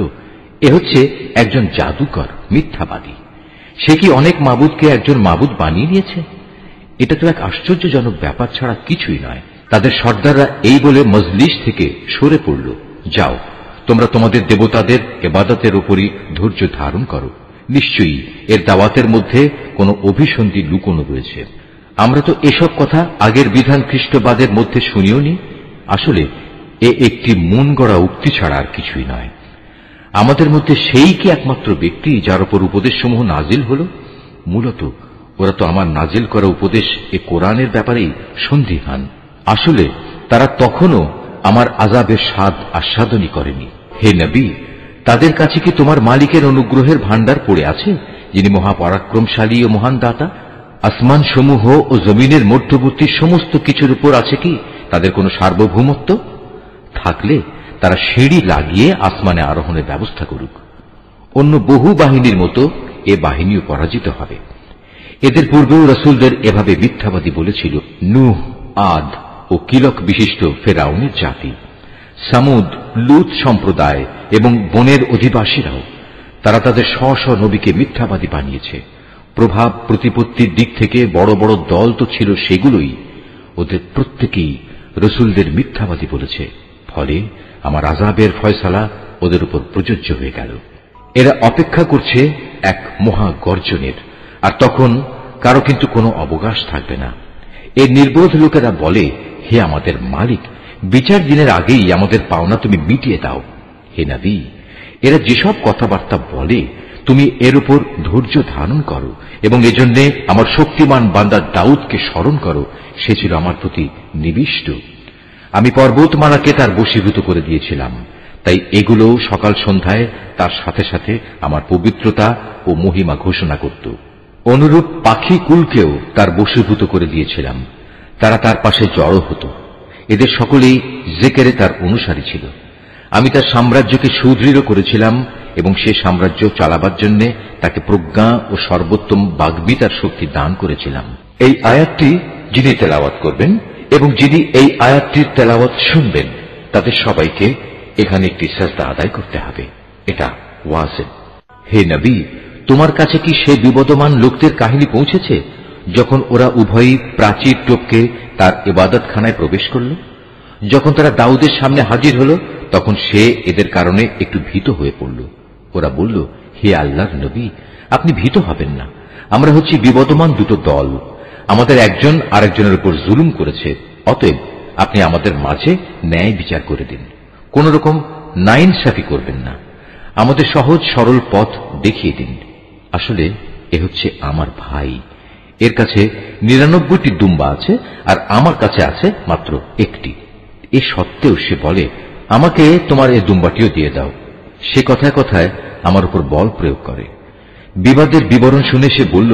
এ হচ্ছে একজন জাদুকর, মিথ্যাবাদী। সে কি অনেক মাবুদকে একজন মাবুদ বানিয়ে নিয়েছে? এটা তো এক আশ্চর্যজনক ব্যাপার ছাড়া কিছুই নয়। তাদের সর্দাররা এই বলে মজলিস থেকে সরে পড়ল, যাও, তোমরা তোমাদের দেবতাদের ইবাদতের উপরই ধৈর্য ধারণ করো। নিশ্চয়ই এর দাওয়াতের মধ্যে কোনো অভিসন্ধি লুকোনো রয়েছে। আমরা তো এসব কথা আগের বিধান খ্রিস্টবাদের মধ্যে শুনিও নি। আসলে এ একটি মন গড়া উক্তি ছাড়া আর কিছুই নয়। আমাদের মধ্যে সেই কি একমাত্র ব্যক্তি যার উপর উপদেশসমূহ নাজিল হল? মূলত ওরা তো আমার নাজিল করা উপদেশ এ কোরআনের ব্যাপারেই সন্দিহান। আসলে তারা তখনও আমার আযাবের স্বাদ আস্বাদনই করেনি। হে নবী, তাদের কাছে কি তোমার মালিকের অনুগ্রহের ভাণ্ডার পড়ে আছে, যিনি মহাপরাক্রমশালী ও মহান দাতা? আসমান সমূহ ও জমিনের মধ্যবর্তী সমস্ত কিছুর উপর আছে কি তাদের কোনো সার্বভৌমত্ব? থাকলে তারা সিঁড়ি লাগিয়ে আসমানে আরোহণের ব্যবস্থা করুক। অন্য বহু বাহিনীর মতো এ বাহিনীও পরাজিত হবে। এদের পূর্বেও রাসূলদের এভাবে মিথ্যাবাদী বলেছিল নূহ, আদ ও কিলক বিশিষ্ট ফেরাউনের জাতি, সামুদ, লূত সম্প্রদায় এবং বনের অধিবাসীরাও। তারা তাদের স্ব স্ব নবীকে মিথ্যাবাদী বানিয়েছে। প্রভাব প্রতিপত্তির দিক থেকে বড় বড় দল তো ছিল সেগুলোই। ওদের প্রত্যেকেই রাসূলদের মিথ্যাবাদী বলেছে। ফলে আমার আযাবের ফয়সালা ওদের উপর প্রযোজ্য হয়ে গেল। এরা অপেক্ষা করছে এক মহা গর্জনের, আর তখন কারো কিন্তু কোনো অবকাশ থাকবে না। এই নির্বোধ লোকেরা বলে, হে আমাদের মালিক, বিচার দিনের আগেই আমাদের পাওনা তুমি মিটিয়ে দাও। হে নবী, এরা যেসব কথাবার্তা বলে তুমি এর উপর ধৈর্য ধারণ করো এবং এজন্য আমার শক্তিমান বান্দা দাউদকে স্মরণ করো। সে ছিল আমার প্রতি নিবিষ্ট। আমি পর্বতমালাকে তার বশীভূত করে দিয়েছিলাম, তাই এগুলো সকাল সন্ধ্যায় তার সাথে সাথে আমার পবিত্রতা ও মহিমা ঘোষণা করত। অনুরূপ পাখি কুলকেও তার বশীভূত করে দিয়েছিলাম, তারা তার পাশে জড়ো হতো। এদের সকলেই জিকিরে তার অনুসারী ছিল। আমি তার সাম্রাজ্যকে সুদৃঢ় করেছিলাম এবং সে সাম্রাজ্য চালাবার জন্য তাকে প্রজ্ঞা ও সর্বোত্তম বাগ্মিতার শক্তি দান করেছিলাম। এই আয়াতটি যিনি তেলাওয়াত করবেন এবং যিনি এই আয়াতটির তেলাওয়াত শুনবেন, তাদের সবাইকে এখানে একটি সাজদা আদায় করতে হবে। এটা ওয়াজিব। হে নবী, তোমার কাছে কি সেই বিবদমান লোকদের কাহিনী পৌঁছেছে যখন ওরা উভয়ই প্রাচীর টপকে তার ইবাদতখানায় প্রবেশ করল? যখন তারা দাউদের সামনে হাজির হল, তখন সে এদের কারণে একটু ভীত হয়ে পড়ল। ওরা বলল, হে আল্লাহর নবী, আপনি ভীত হবেন না। আমরা হচ্ছি বিবদমান দুটো দল। আমাদের একজন আরেকজনের উপর জুলুম করেছে, অতএব আপনি আমাদের মাঝে ন্যায় বিচার করে দিন। কোন রকম নাইনসাফি করবেন না। আমাদের সহজ সরল পথ দেখিয়ে দিন। আসলে এ হচ্ছে আমার ভাই। এর কাছে ৯৯টি দুম্বা আছে আর আমার কাছে আছে মাত্র একটি। এ সত্ত্বেও সে বলে, আমাকে তোমার এই দুম্বাটিও দিয়ে দাও। সে কথায় কথায় আমার উপর বল প্রয়োগ করে। বিবাদের বিবরণ শুনে সে বলল,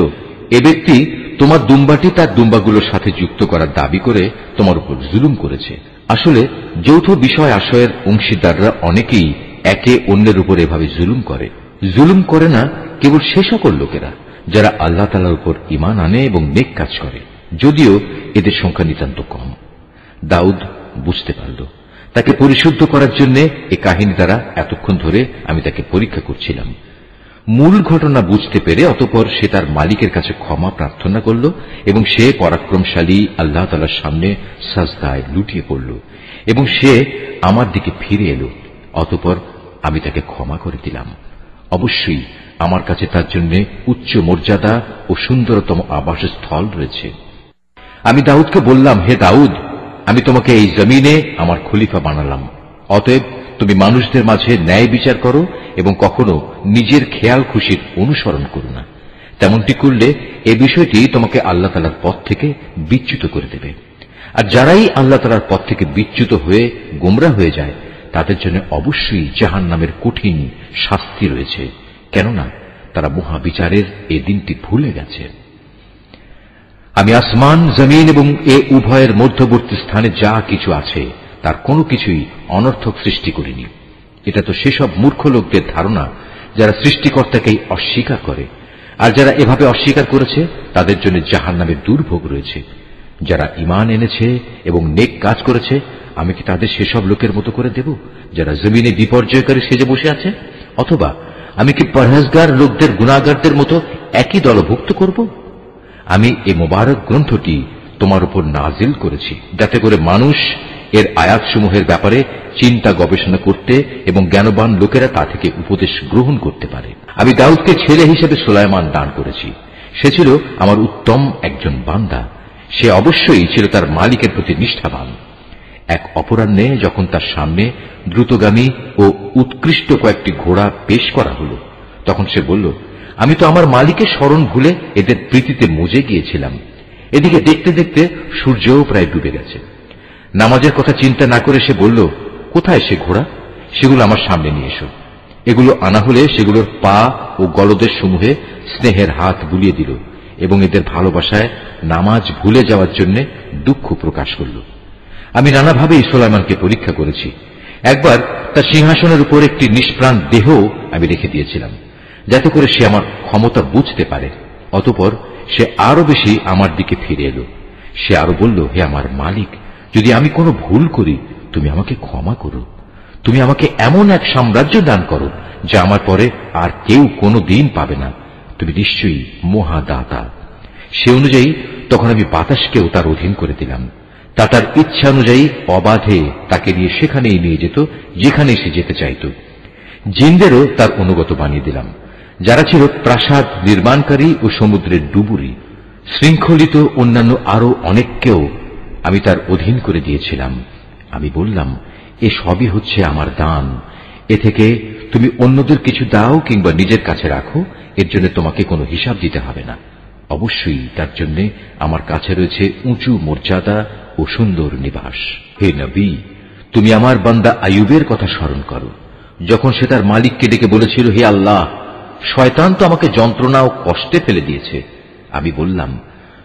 এ ব্যক্তি তোমার দুম্বাটি তার দুম্বাগুলোর সাথে যুক্ত করার দাবি করে তোমার উপর জুলুম করেছে। আসলে যৌথ বিষয় আশয়ের অংশীদাররা অনেকেই একে অন্যের উপর এভাবে জুলুম করে। জুলুম করে না কেবল সে সকল লোকেরা যারা আল্লাহ তাআলার উপর ঈমান আনে এবং নেক কাজ করে, যদিও এদের সংখ্যা নিতান্ত কম। দাউদ বুঝতে পারল। তাকে পরিশুদ্ধ করার জন্য এ কাহিনী দ্বারা এতক্ষণ ধরে আমি তাকে পরীক্ষা করছিলাম। মূল ঘটনা বুঝতে পেরে অতঃপর সে তার মালিকের কাছে ক্ষমা প্রার্থনা করল এবং সে পরাক্রমশালী আল্লাহ তাআলার সামনে সাজদায় লুটিয়ে পড়ল এবং সে আমার দিকে ফিরে এলো। অতঃপর আমি তাকে ক্ষমা করে দিলাম। অবশ্যই আমার কাছে তার জন্য উচ্চ মর্যাদা ও সুন্দরতম আবাসস্থল রয়েছে। আমি দাউদকে বললাম, হে দাউদ, আমি তোমাকে এই জমিনে আমার খলিফা বানালাম। অতএব তুমি মানুষদের মাঝে ন্যায় বিচার করো এবং কখনো নিজের খেয়াল খুশির অনুসরণ করো না। তেমনটি করলে এ বিষয়টি তোমাকে আল্লাহ তাআলার পথ থেকে বিচ্যুত করে দেবে। আর যারাই আল্লাহ তাআলার পথ থেকে বিচ্যুত হয়ে গোমরাহ হয়ে যায় তাদের জন্য অবশ্যই জাহান্নামের কঠিন শাস্তি রয়েছে, কেননা তারা মহাবিচারের এ দিনটি ভুলে গেছে। আমি আসমান, জমিন এবং এ উভয়ের মধ্যবর্তী স্থানে যা কিছু আছে তার কোনো কিছুই অনর্থক সৃষ্টি করিনি। এটা তো সেসব মূর্খ লোকদের ধারণা যারা সৃষ্টিকর্তাকেই অস্বীকার করে, আর যারা এভাবে অস্বীকার করেছে তাদের জন্য জাহান্নামের দুর্ভোগ রয়েছে। যারা ঈমান এনেছে এবং নেক কাজ করেছে, আমি কি তাদের সেসব লোকের মতো করে দেব যারা জমিনে বিপর্যয়কারী সেজে বসে আছে? অথবা আমি কি পরহেজগার লোকদের গুনাহগারদের মতো একই দলভুক্ত করব? আমি এই মোবারক গ্রন্থটি তোমার উপর নাজিল করেছি যাতে করে মানুষ এর আয়াতসমূহের ব্যাপারে চিন্তা গবেষণা করতে এবং জ্ঞানবান লোকেরা তা থেকে উপদেশ গ্রহণ করতে পারে। আমি দাউদকে ছেলে হিসেবে সুলাইমান দান করেছি। সে ছিল আমার উত্তম একজন বান্দা। সে অবশ্যই ছিল তার মালিকের প্রতি নিষ্ঠাবান। এক অপরাহ্নে যখন তার সামনে দ্রুতগামী ও উৎকৃষ্ট কয়েকটি ঘোড়া পেশ করা হল, তখন সে বলল, আমি তো আমার মালিকের স্মরণ ভুলে এদের প্রীতিতে মজে গিয়েছিলাম। এদিকে দেখতে দেখতে সূর্যও প্রায় ডুবে গেছে। নামাজের কথা চিন্তা না করে সে বলল, কোথায় সে ঘোড়া? সেগুলো আমার সামনে নিয়ে এসো। এগুলো আনা হলে সেগুলোর পা ও গলদেশ সমূহে স্নেহের হাত বুলিয়ে দিল এবং এদের ভালোবাসায় নামাজ ভুলে যাওয়ার জন্য দুঃখ প্রকাশ করল। আমি নানাভাবেই সুলাইমানকে পরীক্ষা করেছি। একবার তার সিংহাসনের উপর একটি নিষ্প্রাণ দেহ আমি রেখে দিয়েছিলাম, যাতে করে সে আমার ক্ষমতা বুঝতে পারে। অতঃপর সে আরো বেশি আমার দিকে ফিরে এলো। সে আরো বলল, হে আমার মালিক, যদি আমি কোনো ভুল করি তুমি আমাকে ক্ষমা করো। তুমি আমাকে এমন এক সাম্রাজ্য দান করো যা আমার পরে আর কেউ কোনো দিন পাবে না। তুমি নিশ্চয়ই মহাদাতা। সে অনুযায়ী তখন আমি বাতাসকেও তার অধীন করে দিলাম। তা তার ইচ্ছা অনুযায়ী অবাধে তাকে নিয়ে সেখানেই নিয়ে যেত যেখানে সে যেতে চাইত। জিনদেরও তার অনুগত বানিয়ে দিলাম, যারা ছিল প্রাসাদ নির্মাণকারী ও সমুদ্রের ডুবুরি। শৃঙ্খলিত অন্যান্য আরো অনেককেও আমি তার অধীন করে দিয়েছিলাম। আমি বললাম, এ সবই হচ্ছে আমার দান। এ থেকে তুমি অন্যদের কিছু দাও কিংবা নিজের কাছে রাখো, এর জন্য তোমাকে কোনো হিসাব দিতে হবে না। অবশ্যই তার জন্য আমার কাছে রয়েছে উঁচু মর্যাদা ও সুন্দর নিবাস। হে নবী, তুমি আমার বান্দা আইয়ুবের কথা স্মরণ করো, যখন সে তার মালিককে ডেকে বলেছিল, হে আল্লাহ, শয়তান তো আমাকে যন্ত্রণা ও কষ্টে ফেলে দিয়েছে। আমি বললাম,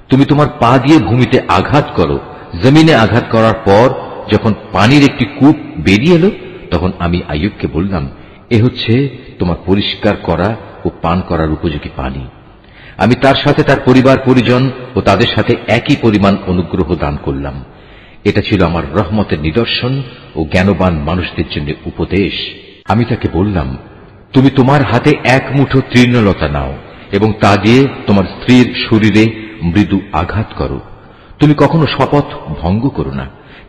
তুমি তোমার পা দিয়ে ভূমিতে আঘাত করো। জমিনে আঘাত করার পর যখন পানির একটি কূপ বেরিয়ে এলো, তখন আমি আইয়ুবকে বললাম, এ হচ্ছে তোমার পরিষ্কার করা ও পান করার উপযোগী পানি। আমি তার সাথে তার পরিবার পরিজন ও তাদের সাথে একই পরিমাণ অনুগ্রহ দান করলাম। এটা ছিল আমার রহমতের নিদর্শন ও জ্ঞানবান মানুষদের জন্য উপদেশ। আমি তাকে বললাম, তুমি তোমার হাতে এক মুঠো তৃণলতা নাও এবং তা দিয়ে তোমার স্ত্রীর শরীরে মৃদু আঘাত করো। তুমি কখনো শপথ ভঙ্গ করো না।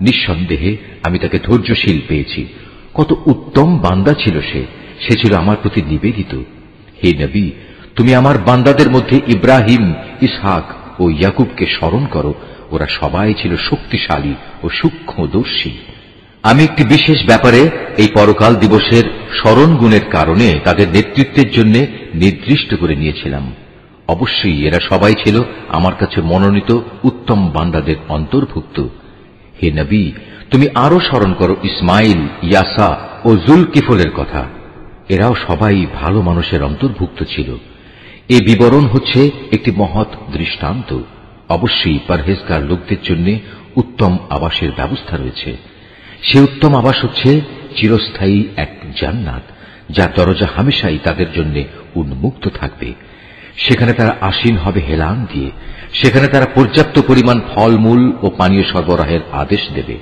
নিঃসন্দেহে আমি তাকে ধৈর্যশীল পেয়েছি। কত উত্তম বান্দা ছিল সে। সে ছিল আমার প্রতি নিবেদিত। হে নবী, তুমি আমার বান্দাদের মধ্যে ইব্রাহিম, ইসহাক ও ইয়াকুবকে স্মরণ করো। ওরা সবাই ছিল শক্তিশালী ও সূক্ষ্মদর্শী। আমি একটি বিশেষ ব্যাপারে এই পরকাল দিবসের স্মরণ গুণের কারণে তাদের নেতৃত্বের জন্য নির্দিষ্ট করে নিয়েছিলাম। অবশ্যই এরা সবাই ছিল আমার কাছে মনোনীত উত্তম বান্দাদের অন্তর্ভুক্ত। হে নবী, তুমি আরো স্মরণ করো ইসমাইল, ইয়াসা ও জুলকিফলের কথা। এরাও সবাই ভালো মানুষের অন্তর্ভুক্ত ছিল। এই বিবরণ হচ্ছে একটি মহৎ দৃষ্টান্ত। অবশ্যই পরহেজগার লোকদের জন্য উত্তম আবাসের ব্যবস্থা রয়েছে। সে উত্তম আবাস হচ্ছে চিরস্থায়ী এক জান্নাত, যার দরজা হামেশাই তাদের জন্য উন্মুক্ত থাকবে। সেখানে তারা আসীন হবে হেলান দিয়ে। সেখানে তারা পর্যাপ্ত পরিমাণ ফলমূল ও পানীয় সরবরাহের আদেশ দেবে।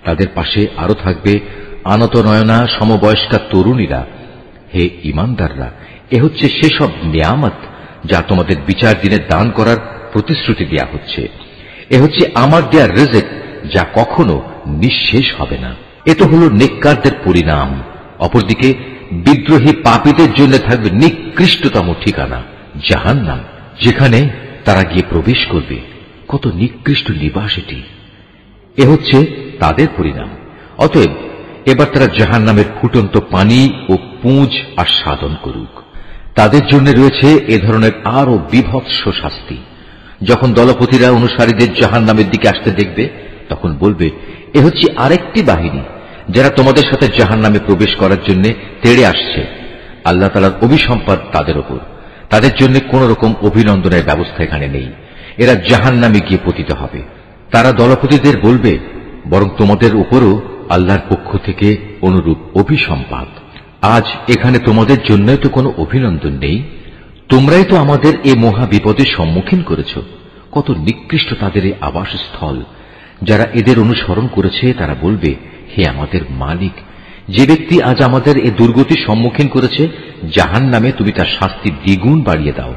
তাদের পাশে আরো থাকবে আনত নয়না সমবয়স্কা তরুণীরা। হে ঈমানদাররা, এ হচ্ছে সেসব নিয়ামত যা তোমাদের বিচার দিনে দান করার প্রতিশ্রুতি দেয়া হচ্ছে। এ হচ্ছে আমার দেয়া রিজক, যা কখনো নিঃশেষ হবে না। এ তো হল নেককারদের পরিণাম। অপরদিকে বিদ্রোহী পাপীদের জন্য থাকবে নিকৃষ্টতম ঠিকানা, জাহান্নাম, যেখানে তারা গিয়ে প্রবেশ করবে। কত নিকৃষ্ট নিবাস এটি! এ হচ্ছে তাদের পরিণাম। অতএব এবার তারা জাহান্নামের ফুটন্ত পানি ও পুঁজ আস্বাদন করুক। তাদের জন্য রয়েছে এ ধরনের আরো বিভৎস শাস্তি। যখন দলপতিরা অনুসারীদের জাহান্নামের দিকে আসতে দেখবে, তখন বলবে, এ হচ্ছে আরেকটি বাহিনী যারা তোমাদের সাথে জাহান্নামে প্রবেশ করার জন্য তেড়ে আসছে। আল্লাহ তাআলার অভিসম্পাদ তাদের ওপর। তাদের জন্য কোন রকম অভিনন্দনের ব্যবস্থা এখানে নেই। এরা জাহান্নামে গিয়ে পতিত হবে। তারা দলপতিদের বলবে, বরং তোমাদের উপরও আল্লাহর পক্ষ থেকে অনুরূপ অভিসম্পাদ। আজ এখানে তোমাদের জন্য তো কোনো অভিনন্দন নেই। তোমরাই তো আমাদের এ মহা বিপদের সম্মুখীন করেছ। কত নিকৃষ্ট তাদের এই আবাসস্থল। যারা এদের অনুসরণ করেছে তারা বলবে, হে আমাদের মালিক, যে ব্যক্তি আজ আমাদের এ দুর্গতির সম্মুখীন করেছে, জাহান্নামে তুমি তার শাস্তি দ্বিগুণ বাড়িয়ে দাও।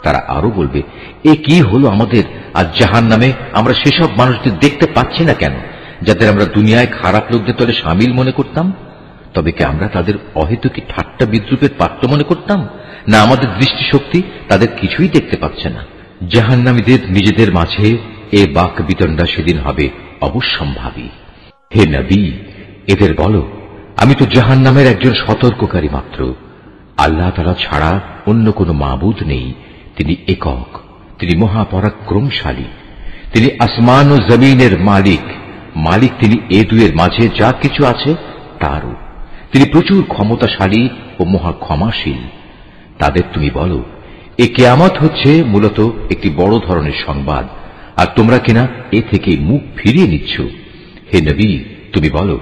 তারা আরো বলবে, এ কি হলো আমাদের, আজ জাহান্নামে আমরা সেসব মানুষদের দেখতে পাচ্ছি না কেন, যাদের আমরা দুনিয়ায় খারাপ লোকদের দলে সামিল মনে করতাম? তবে কি আমরা তাদের অহেতুকি ঠাট্টা বিদ্রুপের পাত্র মনে করতাম? না আমাদের দৃষ্টিশক্তি তাদের কিছুই দেখতে পাচ্ছে না? জাহান্নামীদের নিজেদের মাঝে এ বাক বিতণ্ডা সেদিন হবে অবশ্যম্ভাবী। হে নবী, এদের বলো, আমি তো জাহান্নামের একজন সতর্ককারী মাত্র। আল্লাহ তাআলা ছাড়া অন্য কোনো মাবুদ নেই। তিনি একক, তিনি মহাপরাক্রমশালী। তিনি আসমান ও জমিনের মালিক। মালিক তিনি এ দুয়ের মাঝে যা কিছু আছে তারও। তিনি প্রচুর ক্ষমতাশালী ও মহা ক্ষমাশীল। তাদের তুমি বলো, এ কিয়ামত হচ্ছে মূলত একটি বড় ধরনের সংবাদ, আর তোমরা কিনা এ থেকে মুখ ফিরিয়ে নিচ্ছ। হে নবী, তুমি বলো,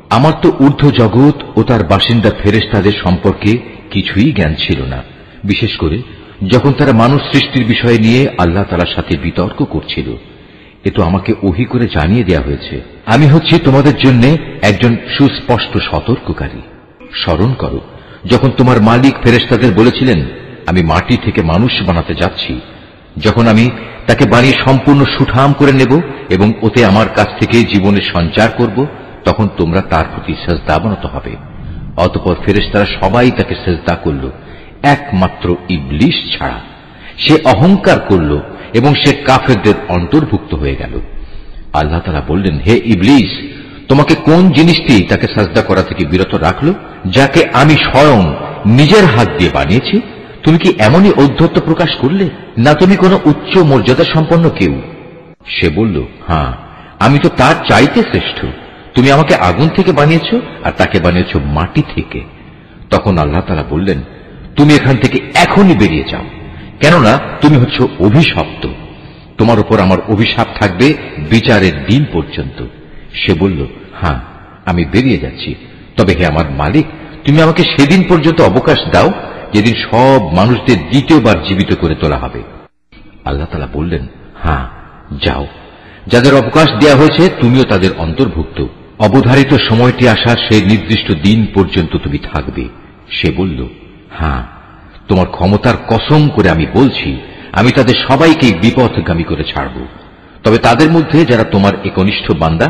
আমার তো ঊর্ধ্ব জগৎ ও তার বাসিন্দা ফেরেশতাদের সম্পর্কে কিছুই জ্ঞান ছিল না, বিশেষ করে যখন তারা মানুষ সৃষ্টির বিষয় নিয়ে আল্লাহ তাআলার সাথে বিতর্ক করছিল। এ তো আমাকে ওহী করে জানিয়ে দেয়া হয়েছে। আমি হচ্ছি তোমাদের জন্য একজন সুস্পষ্ট সতর্ককারী। স্মরণ করো, যখন তোমার মালিক ফেরেশতাদের বলেছিলেন, আমি মাটি থেকে মানুষ বানাতে যাচ্ছি। যখন আমি তাকে বানিয়ে সম্পূর্ণ সুঠাম করে নেব এবং ওতে আমার কাছ থেকে জীবনের সঞ্চার করব, তখন তোমরা তার প্রতি সেজদা অবনত হবে। অতঃপর ফেরেশতারা সবাই তাকে সেজদা করল, একমাত্র ইবলিস ছাড়া। সে অহংকার করল এবং সে কাফেরদের অন্তর্ভুক্ত হয়ে গেল। আল্লাহ তাআলা বললেন, হে ইবলিস, তোমাকে কোন জিনিসটি তাকে সাজদা করা থেকে বিরত রাখলো, যাকে আমি স্বয়ং নিজের হাত দিয়ে বানিয়েছি? তুমি কি এমনই ঔদ্ধত্য প্রকাশ করলে? না তুমি কোনো উচ্চ মর্যাদা সম্পন্ন কেউ? সে বলল, হ্যাঁ, আমি তো তার চাইতে শ্রেষ্ঠ। তুমি আমাকে আগুন থেকে বানিয়েছ আর তাকে বানিয়েছ মাটি থেকে। তখন আল্লাহ তাআলা বললেন, তুমি এখান থেকে এখনই বেরিয়ে যাও, কেননা তুমি হচ্ছ অভিশপ্ত। তোমার উপর আমার অভিশাপ থাকবে বিচারের দিন পর্যন্ত। সে বলল, হ্যাঁ, আমি বেরিয়ে যাচ্ছি। তবে হে আমার মালিক, তুমি আমাকে সেদিন পর্যন্ত অবকাশ দাও যেদিন সব মানুষদের দ্বিতীয়বার জীবিত করে তোলা হবে। আল্লাহ তাআলা বললেন, হ্যাঁ, যাও। যাদের অবকাশ দেয়া হয়েছে তুমিও তাদের অন্তর্ভুক্ত। অবধারিত সময়টি আসার সেই নির্দিষ্ট দিন পর্যন্ত তুমি থাকবে। সে বলল, হ্যাঁ, তোমার ক্ষমতার কসম করে আমি বলছি, আমি তাদের সবাইকে বিপথগামী করে ছাড়ব, তবে তাদের মধ্যে যারা তোমার একনিষ্ঠ বান্দা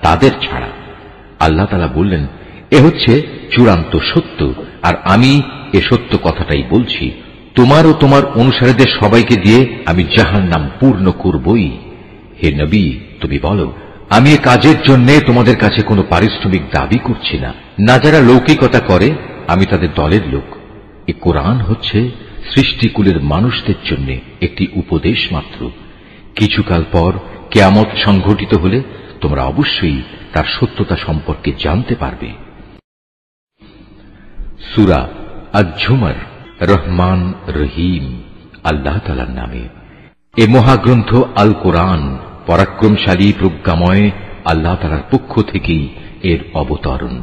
তাদের ছাড়া। আল্লাহ তাআলা বললেন, এ হচ্ছে চূড়ান্ত সত্য, আর আমি এ সত্য কথাটাই বলছি। তোমার ও তোমার অনুসারীদের সবাইকে দিয়ে আমি জাহান্নাম পূর্ণ করবই। হে নবী, তুমি বলো, আমি এ কাজের জন্য তোমাদের কাছে কোনো পারিশ্রমিক দাবি করছি না। না যারা লৌকিকতা করে, আমি তাদের দলের লোক। এ কোরআন হচ্ছে সৃষ্টিকুলের মানুষদের জন্য একটি উপদেশ মাত্র। কিছুকাল পর কিয়ামত সংঘটিত হলে তোমরা অবশ্যই তার সত্যতা সম্পর্কে জানতে পারবে। সূরা আজ-ঝুমার, রহমান রহিম আল্লাহ তাআলার নামে। এ মহাগ্রন্থ আল কোরআন পরাক্রমশালী প্রজ্ঞাময় আল্লাহ তাআলার পক্ষ থেকেই এর অবতরণ।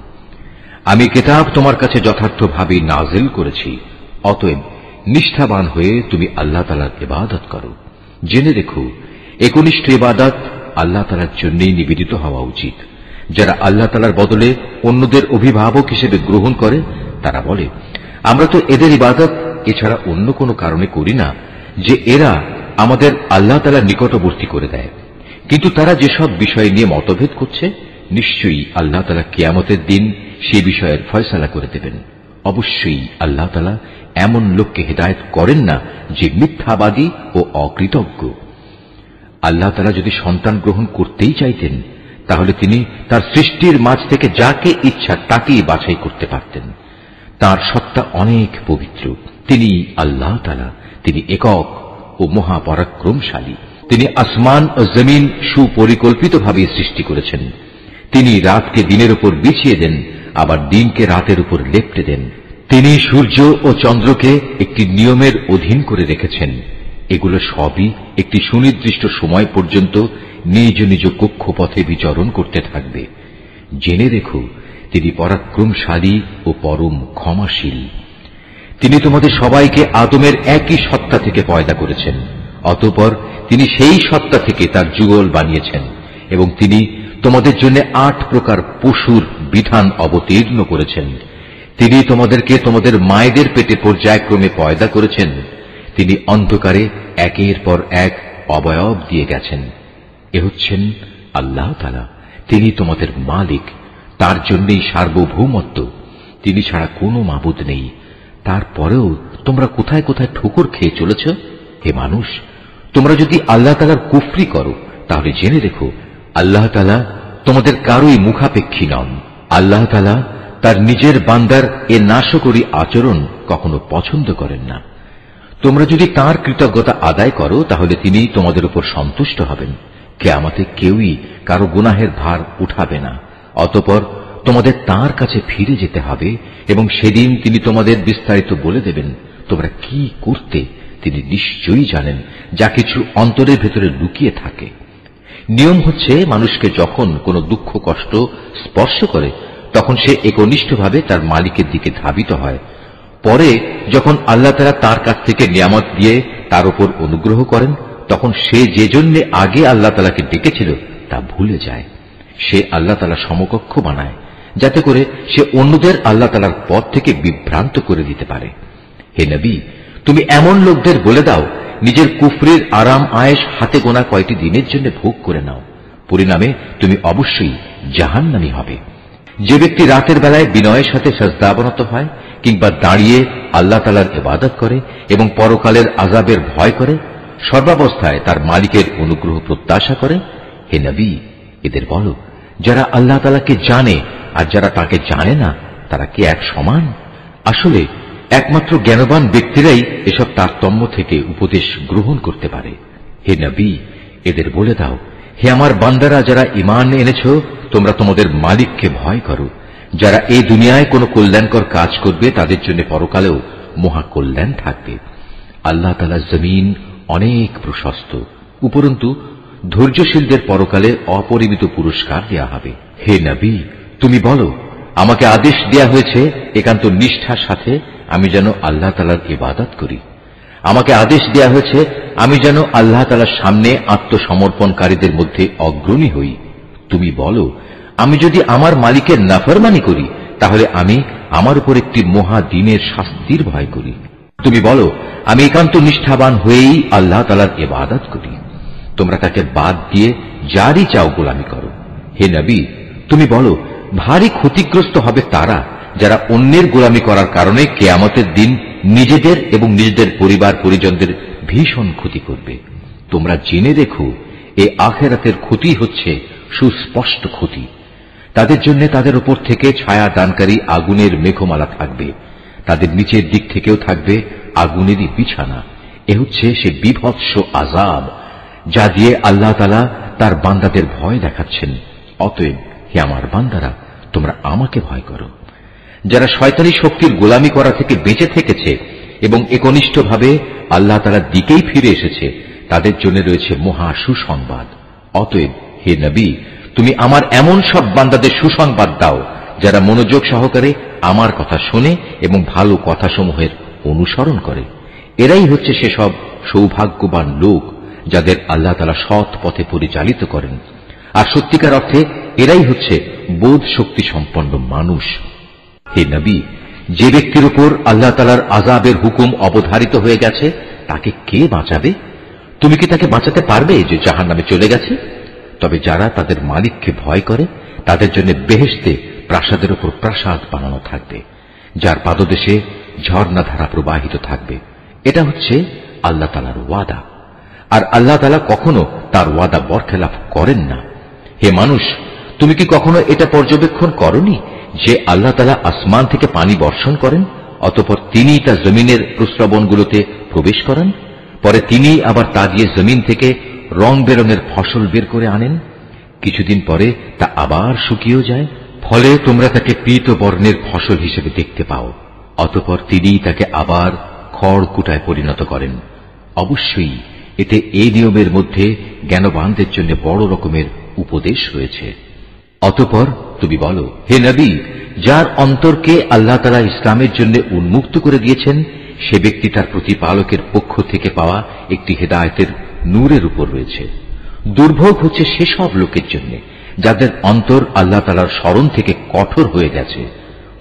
আমি কিতাব তোমার কাছে যথার্থভাবে নাজিল করেছি, অতএব নিষ্ঠাবান হয়ে তুমি আল্লাহ তাআলার ইবাদত করো। জেনে রেখো, একনিষ্ঠ ইবাদত আল্লাহ তাআলার জন্যই নিবেদিত হওয়া উচিত। যারা আল্লাহ তাআলার বদলে অন্যদের অভিভাবক হিসেবে গ্রহণ করে, তারা বলে, আমরা তো এদের ইবাদত এছাড়া অন্য কোনো কারণে করি না যে এরা আমাদের আল্লাহ তাআলার নিকটবর্তী করে দেয়। কিন্তু তারা যেসব বিষয় নিয়ে মতভেদ করছে, নিশ্চয়ই আল্লাহ তাআলা কিয়ামতের দিন সেই বিষয়ের ফয়সালা করে দেবেন। অবশ্যই আল্লাহ তাআলা এমন লোককে হেদায়েত করেন না যে মিথ্যাবাদী ও অকৃতজ্ঞ। আল্লাহ তাআলা যদি সন্তান গ্রহণ করতেই চাইতেন, তাহলে তিনি তার সৃষ্টির মাঝ থেকে যাকে ইচ্ছা তাকেই বাছাই করতে পারতেন। তার সত্তা অনেক পবিত্র, তিনি আল্লাহ তাআলা, তিনি একক ও মহাপরাক্রমশালী। তিনি আসমান ও জমিন সুপরিকল্পিতভাবে সৃষ্টি করেছেন। তিনি রাতকে দিনের উপর বিছিয়ে দেন, আবার দিনকে রাতের উপর লেপ্টে দেন। তিনি সূর্য ও চন্দ্রকে একটি নিয়মের অধীন করে রেখেছেন। এগুলো সবই একটি সুনির্দিষ্ট সময় পর্যন্ত নিজ নিজ কক্ষপথে বিচরণ করতে থাকবে। জেনে রেখো, তিনি পরাক্রমশালী ও পরম ক্ষমাশীল। তিনি তোমাদের সবাইকে আদমের একই সত্তা থেকে পয়দা করেছেন। অতঃপর তিনি সেই সত্তা থেকে তার যুগল বানিয়েছেন এবং তিনি তোমাদের জন্য 8 প্রকার পশুর বিধান অবতীর্ণ করেছেন। তিনি তোমাদেরকে তোমাদের মায়েদের পেটে পর্যায়ক্রমে পয়দা করেছেন। তিনি অন্ধকারে একের পর এক অবয়ব দিয়ে গেছেন। এ হচ্ছেন আল্লাহ তাআলা, তিনি তোমাদের মালিক। তার জন্যই সার্বভৌমত্ব, তিনি ছাড়া কোনো মাবুদ নেই। তারপরেও তোমরা কোথায় কোথায় ঠোকর খেয়ে চলেছ? হে মানুষ, তোমরা যদি আল্লাহ তাআলার কুফরি করো তাহলে জেনে রেখো, আল্লাহ তাআলা তোমাদের কারোই মুখাপেক্ষী নন। আল্লাহ তাআলা তার নিজের বান্দার এ নাশকরী আচরণ কখনো পছন্দ করেন না। তোমরা যদি তার কৃতজ্ঞতা আদায় করো তাহলে তিনি তোমাদের উপর সন্তুষ্ট হবেন। কিয়ামতে কেউই কারো গুনাহের ভার উঠাবে না। অতঃপর তোমাদের তার কাছে ফিরে যেতে হবে এবং সেদিন তিনি তোমাদের বিস্তারিত বলে দেবেন তোমরা কি করতে। তিনি নিশ্চয়ই জানেন যা কিছু অন্তরের ভেতরে লুকিয়ে থাকে। নিয়ম হচ্ছে, মানুষকে যখন কোনো দুঃখ কষ্ট স্পর্শ করে তখন সে একনিষ্ঠভাবে তার মালিকের দিকে ধাবিত হয়। পরে যখন আল্লাহ তাআলা তার কাছ থেকে নিয়ামত দিয়ে তার উপর অনুগ্রহ করেন তখন সে যে জন্য আগে আল্লাহ তাআলাকে ডেকেছিল তা ভুলে যায়। সে আল্লাহ তাআলা সমকক্ষ বানায় যাতে করে সে অন্যদের আল্লাহ তাআলার পথ থেকে বিভ্রান্ত করে দিতে পারে। হে নবী, তুমি এমন লোকদের বলে দাও, নিজের কুফরির আরাম আয়েশ হাতে গোনা কয়টি দিনের জন্য ভোগ করে নাও, পরিণামে তুমি অবশ্যই জাহান্নামী হবে। যে ব্যক্তি রাতের বেলায় বিনয়ের সাথে সাজদাবনত হয় কিংবা দাঁড়িয়ে আল্লাহ তাআলার ইবাদত করে এবং পরকালের আযাবের ভয় করে, সর্বাবস্থায় তার মালিকের অনুগ্রহ প্রত্যাশা করে, হে নবী, এদের বলো, যারা আল্লাহ তাআলাকে জানে আর যারা তাকে জানে না তারা কি এক সমান? আসলে একমাত্র জ্ঞানবান ব্যক্তিরাই এসব তারতম্য থেকে উপদেশ গ্রহণ করতে পারে। হে নবী, এদের বলে দাও, হে আমার বান্দারা যারা ঈমান এনেছ, তোমরা তোমাদের মালিককে ভয় করো। যারা এই দুনিয়ায় কোনো কল্যাণকর কাজ করবে তাদের জন্য পরকালেও মহা কল্যাণ থাকবে। আল্লাহ তাআলার জমিন অনেক প্রশস্ত, উপরন্তু ধৈর্যশীলদের পরকালে অপরিমিত পুরস্কার দেয়া হবে। হে নবী, তুমি বলো, আমাকে আদেশ দেয়া হয়েছে একান্ত নিষ্ঠার সাথে আমি যেন আল্লাহ তাআলার ইবাদত করি। আমাকে আদেশ দেয়া হয়েছে আমি যেন আল্লাহ তাআলার সামনে আত্মসমর্পণকারীদের মধ্যে অগ্রণী হই। তুমি বলো, আমি যদি আমার মালিকের নাফরমানি করি তাহলে আমি আমার উপর একটি মহা দিনের শাস্তির ভয় করি। তুমি বলো, আমি একান্ত নিষ্ঠাবান হয়েই আল্লাহ তাআলার ইবাদত করি। তোমরা তাকে বাদ দিয়ে যারই চাও গোলামি করো। হে নবী, তুমি বলো, ভারী ক্ষতিগ্রস্ত হবে তারা যারা অন্যের গোলামি করার কারণে কিয়ামতের দিন নিজেদের এবং নিজেদের পরিবার পরিজনদের ভীষণ ক্ষতি করবে। তোমরা জেনে রেখো, এ আখিরাতের ক্ষতি হচ্ছে সুস্পষ্ট ক্ষতি। তাদের জন্য তাদের উপর থেকে ছায়া দানকারী আগুনের মেঘমালা থাকবে, তাদের নিচের দিক থেকেও থাকবে আগুনেরই বিছানা। এ হচ্ছে সে বিভৎস আযাব যা দিয়ে আল্লাহ তাআলা তার বান্দাদের ভয় দেখাচ্ছেন। অতএব হে আমার বান্দারা, তোমরা আমাকে ভয় করো। যারা শয়তানি শক্তির গোলামি করা থেকে বেঁচে থেকেছে এবং একনিষ্ঠভাবে আল্লাহ তাআলার দিকেই ফিরে এসেছে তাদের জন্য রয়েছে মহা সুসংবাদ। অতএব হে নবী, তুমি আমার এমন সব বান্দাদের সুসংবাদ দাও যারা মনোযোগ সহকারে আমার কথা শোনে এবং ভালো কথাসমূহের অনুসরণ করে। এরাই হচ্ছে সেসব সৌভাগ্যবান লোক যাদের আল্লাহ তাআলা সৎ পথে পরিচালিত করেন। আর সত্যিকার অর্থে এরাই হচ্ছে বোধ শক্তি সম্পন্ন মানুষ। হে নবী, যে ব্যক্তির উপর আল্লাহ তাআলার আযাবের হুকুম অবধারিত হয়ে গেছে তাকে কে বাঁচাবে? তুমি কি তাকে বাঁচাতে পারবে যে জাহান্নামে চলে গেছে? তবে যারা তাদের মালিককে ভয় করে তাদের জন্য বেহেশতে প্রাসাদের উপর প্রাসাদ বানানো থাকবে, যার পাদদেশে ঝর্ণাধারা প্রবাহিত থাকবে। এটা হচ্ছে আল্লাহ তাআলার ওয়াদা, আর আল্লাহ তাআলা কখনো তার ওয়াদা বরখেলাফ করেন না। হে মানুষ, তুমি কি কখনো এটা পর্যবেক্ষণ করনি যে আল্লাহ তাআলা আসমান থেকে পানি বর্ষণ করেন অতঃপর তিনি তা জমিনের প্রস্রবণগুলোতে প্রবেশ করান, পরে তিনি আবার তা দিয়ে জমিন থেকে রং বেরঙের ফসল বের করে আনেন। কিছুদিন পরে তা আবার শুকিয়েও যায়, ফলে তোমরা তাকে পীত বর্ণের ফসল হিসেবে দেখতে পাও। অতঃপর তিনি তাকে আবার খড়কুটায় পরিণত করেন। অবশ্যই এতে এই নিয়মের মধ্যে জ্ঞানবানদের জন্য বড় রকমের উপদেশ রয়েছে। অতঃপর তুমি বলো, হে নবী, যার অন্তরকে আল্লাহ তাআলা ইসলামের জন্য উন্মুক্ত করে দিয়েছেন, সে ব্যক্তি তার প্রতিপালকের পক্ষ থেকে পাওয়া একটি হেদায়েতের নূরের উপর রয়েছে। দুর্ভোগ হচ্ছে সেসব লোকের জন্য যাদের অন্তর আল্লাহ তাআলার স্মরণ থেকে কঠোর হয়ে গেছে।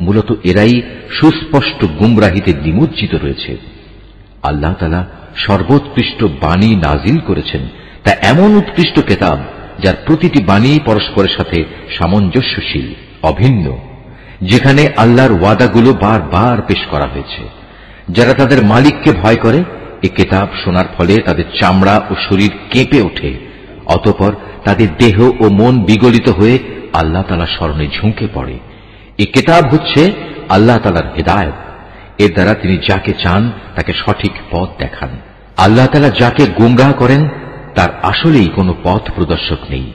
মূলত এরাই সুস্পষ্ট গুমরাহিতে নিমজ্জিত রয়েছে। আল্লাহ তাআলা সর্বোৎকৃষ্ট বাণী নাজিল করেছেন, তা এমন উৎকৃষ্ট কিতাব যার প্রতিটি বাণী পরস্পরের সাথে সামঞ্জস্যশীল, অভিন্ন, যেখানে আল্লাহর ওয়াদাগুলো বারবার পেশ করা হয়েছে। যারা তাদের মালিককে ভয় করে, এ কিতাব শোনার ফলে তাদের চামড়া ও শরীর কেঁপে ওঠে, অতঃপর তাদের দেহ ও মন বিগলিত হয়ে আল্লাহ তাআলার স্মরণে ঝুঁকে পড়ে। এ কিতাব হচ্ছে আল্লাহ তাআলার হেদায়েত। এর দ্বারা তিনি যাকে চান তাকে সঠিক পথ দেখান। আল্লাহ তাআলা যাকে গুমরাহ করেন তার আসলেই কোনো পথ প্রদর্শক নেই।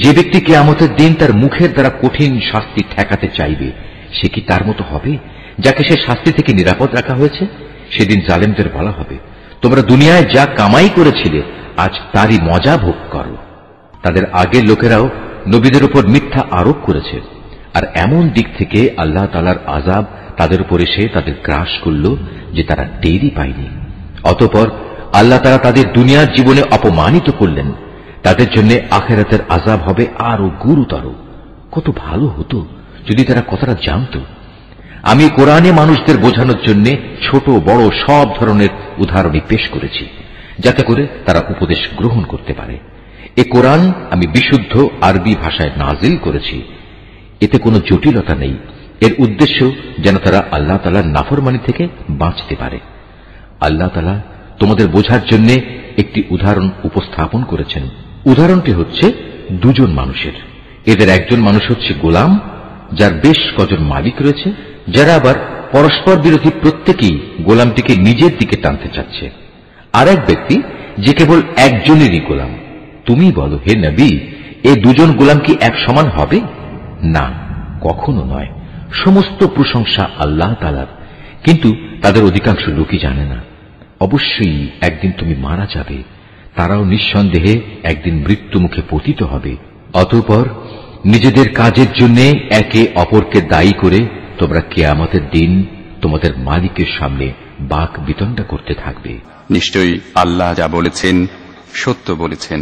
যে ব্যক্তি কিয়ামতের দিন তার মুখের দ্বারা কঠিন শাস্তি ঠেকাতে চাইবে, সে কি তার মতো হবে যাকে সে শাস্তি থেকে নিরাপদ রাখা হয়েছে? সেদিন জালেমদের বলা হবে, তোমরা দুনিয়ায় যা কামাই করেছিলে আজ তারই মজা ভোগ করো। তাদের আগের লোকেরাও নবীদের উপর মিথ্যা আরোপ করেছে, আর এমন দিক থেকে আল্লাহ তাআলার আযাব তাদের উপর এসে তাদের গ্রাস করল যে তারা টেরই পায়নি। অতঃপর আল্লাহ তাআলা তাদের দুনিয়ার জীবনে অপমানিত করলেন, তাদের জন্য আখিরাতের আযাব হবে আরো গুরুতর। কত ভালো হতো যদি তারা কথাটা জানত। আমি কোরআনে মানুষদের বোঝানোর জন্য ছোট বড় সব ধরনের উদাহরণই পেশ করেছি, যাতে করে তারা উপদেশ গ্রহণ করতে পারে। এ কোরআন আমি বিশুদ্ধ আরবি ভাষায় নাজিল করেছি, এতে কোনো জটিলতা নেই। এর উদ্দেশ্য যেন তারা আল্লাহ তাআলার নাফরমানি থেকে বাঁচতে পারে। আল্লাহ তাআলা তোমাদের বোঝার জন্য একটি উদাহরণ উপস্থাপন করেছেন। উদাহরণটি হচ্ছে দুজন মানুষের। এদের একজন মানুষ হচ্ছে গোলাম, যার বেশ কজন মালিক রয়েছে, যারা আবার পরস্পর বিরোধী, প্রত্যেকেই গোলামটিকে নিজের দিকে টানতে চাচ্ছে। আর এক ব্যক্তি যে কেবল একজনেরই গোলাম। তুমি বলো, হে নবী, এই দুজন গোলাম কি এক সমান হবে? না, কখনো নয়। সমস্ত প্রশংসা আল্লাহ তাআলার, কিন্তু তাদের অধিকাংশ লোকই জানে না। অবশ্যই একদিন তুমি মারা যাবে, তারাও নিঃসন্দেহে একদিন মৃত্যু মুখে পতিত হবে। অতঃপর নিজেদের কাজের জন্য একে অপরকে দায়ী করে তোমরা কিয়ামতের দিন তোমাদের মালিকের সামনে বাক বিতণ্ডা করতে থাকবে। নিশ্চয়ই আল্লাহ যা বলেছেন সত্য বলেছেন।